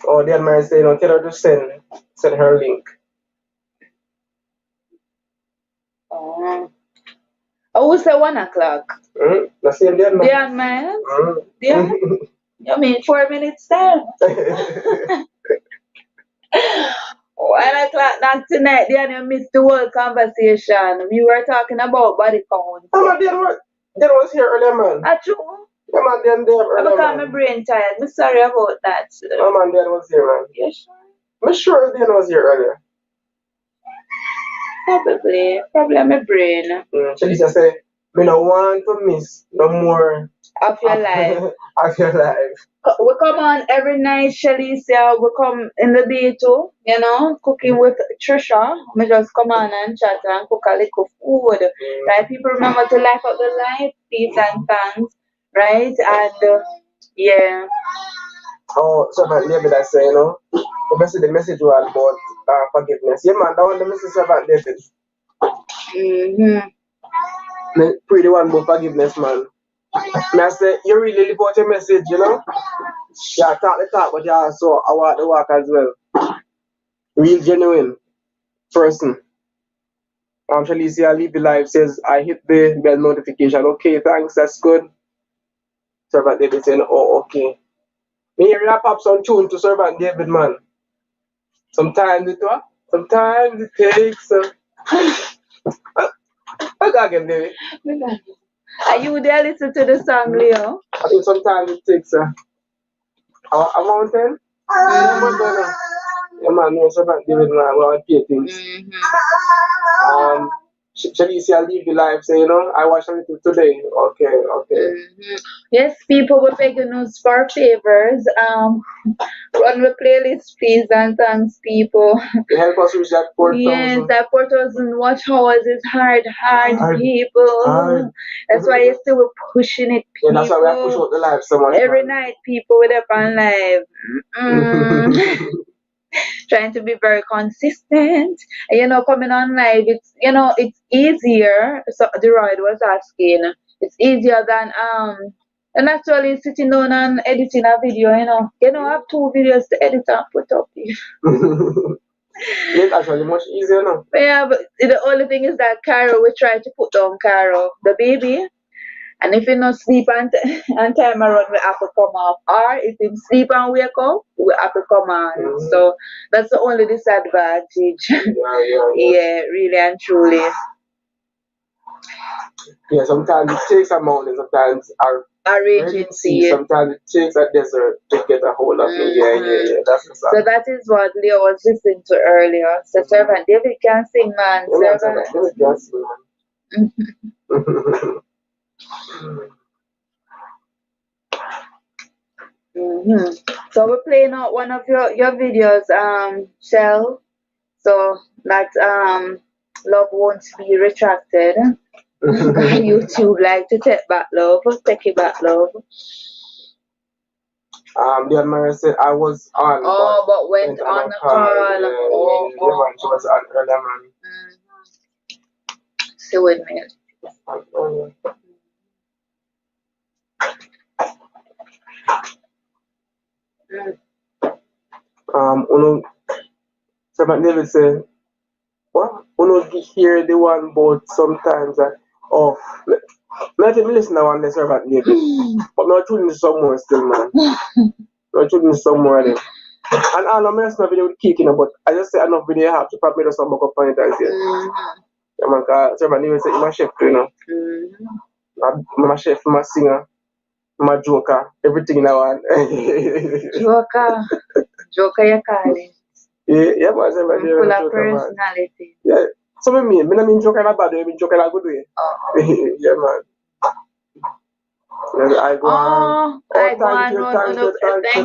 Oh, the man say, no, tell her to send her link. I will say 1 o'clock. The same day, man. Yeah, man. Yeah. You mean 4 minutes time? 1 o'clock, not tonight. Then you missed the whole conversation. We were talking about body count. Oh, man, Dan was here earlier, man. True. Yeah, man, Dan there earlier, because my brain tired. I'm sorry about that. Oh, man, Dan was here, man. You sure? I'm sure Dan was here earlier. Probably my brain. Shalisa say, me no want to miss no more of your life. Of your life. We come on every night, Shalicia. We come in the day too, you know, cooking with Trisha. We just come on and chat and cook a little food. Right? People remember to like up the live, please and thanks. Right? And yeah. Oh, Servant David, I say, you know, the message was about forgiveness. Yeah, man, that one the message Servant David. Me pray the one about forgiveness, man. Me I say, you really live out your message, you know? Yeah, talk the talk, but you also I walk the walk as well. Real genuine person. Shalicia Leave the Life says, I hit the bell notification. Okay, thanks, that's good. Servant David saying, oh, okay. Me hear that pop some tune to Servant David, man. Sometimes it takes. I got again, baby. Are you there listen to the song, Leo? I think sometimes it takes a mountain. Yeah, man, no Servant David, man. We want to pay things. Shalicia Leave the Life say, you know, I watched a little today. Okay. Yes, people, we're begging us for favors. Run the playlist, please, and thanks, people. You help us reach that 4,000. Yes, that 4,000 watch hours is hard, people. Hard. That's why you're still pushing it, people. Yeah, that's why we push out the live so much. Every night, people, with up on live. Trying to be very consistent. And, you know, coming on live, it's easier. So the Royd was asking, it's easier than and actually sitting down and editing a video, I have 2 videos to edit and put up. It's actually much easier now. Yeah, but the only thing is that Cairo, we try to put down Cairo, the baby. And if he not sleep and time around, we have to come off. Or if he sleep and wake up, we have to come on. So that's the only disadvantage. Yeah, really and truly. Yeah, sometimes it takes a mountain, sometimes a raging sea. Sometimes it takes a desert to get a hold of me. Yeah. That's the so that is what Leo was listening to earlier. So Servant David can sing, man. Servant David can sing, man. So we're playing out one of your videos, Shell. So that love won't be retracted. YouTube like to take back love, take it back love. The admirer said I was on. Oh, but went on the call. Yeah, man, she was on earlier, man. Stay with me. Servant David said, what? Uno hear the one about sometimes that, oh, let me listen to one the Servant David. But I'm tuning to some more still, man. I'm tuning to some more of them. And I know I'm not video with kicking, but I just say enough video I have to probably do some book up on it as yet. Yeah, man, because Servant David said, I'm a chef, you know. I'm a chef, I'm a singer. I'm a joker, everything in one. Joker, you call it. Yeah, man, Servant David. Full of personality. Yeah, so I mean joker in a bad way, I mean joker in a good way. Yeah, man. I go on. Thank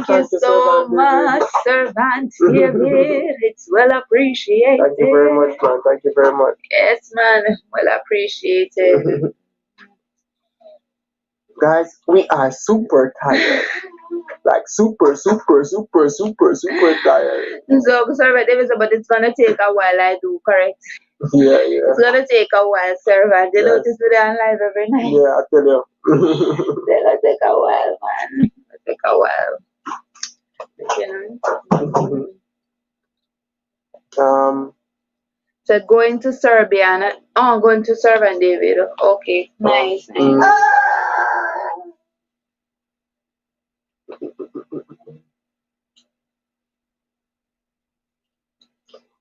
you so much, Servant David. It's well appreciated. Thank you very much, man. Thank you very much. Yes, man. Well appreciated. Guys, we are super tired. Like super tired. So, Servant David, but it's gonna take a while. I do correct. Yeah. It's gonna take a while, Servant. You notice we're on live every night. Yeah, I tell you. It's gonna take a while, man. It'll take a while. You know? So going to Serbia and going to Servant David. Okay, nice.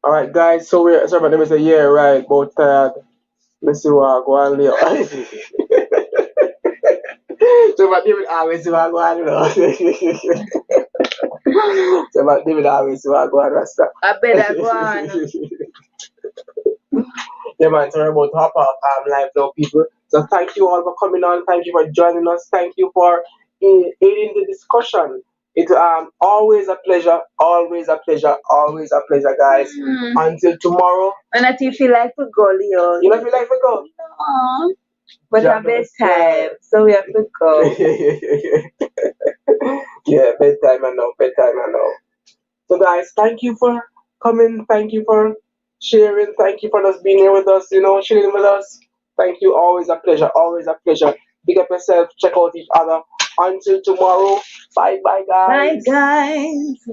All right, guys. So we're Servant David say, yeah, right, both tired. Let's see what I go on later. Servant David always see what I go on later. Servant David always see what I go on Rasta. I better go on. Yeah, man, so we're about to hop off live now, people. So thank you all for coming on. Thank you for joining us. Thank you for aiding the discussion. It's always a pleasure, guys. Until tomorrow. And I feel like to go, Leo. You don't feel like to go? No. But at bedtime, so we have to go. Yeah, bedtime I know. So guys, thank you for coming. Thank you for sharing. Thank you for just being here with us, chilling with us. Thank you. Always a pleasure. Big up yourself. Check out each other. Until tomorrow. Bye, guys. Bye, guys.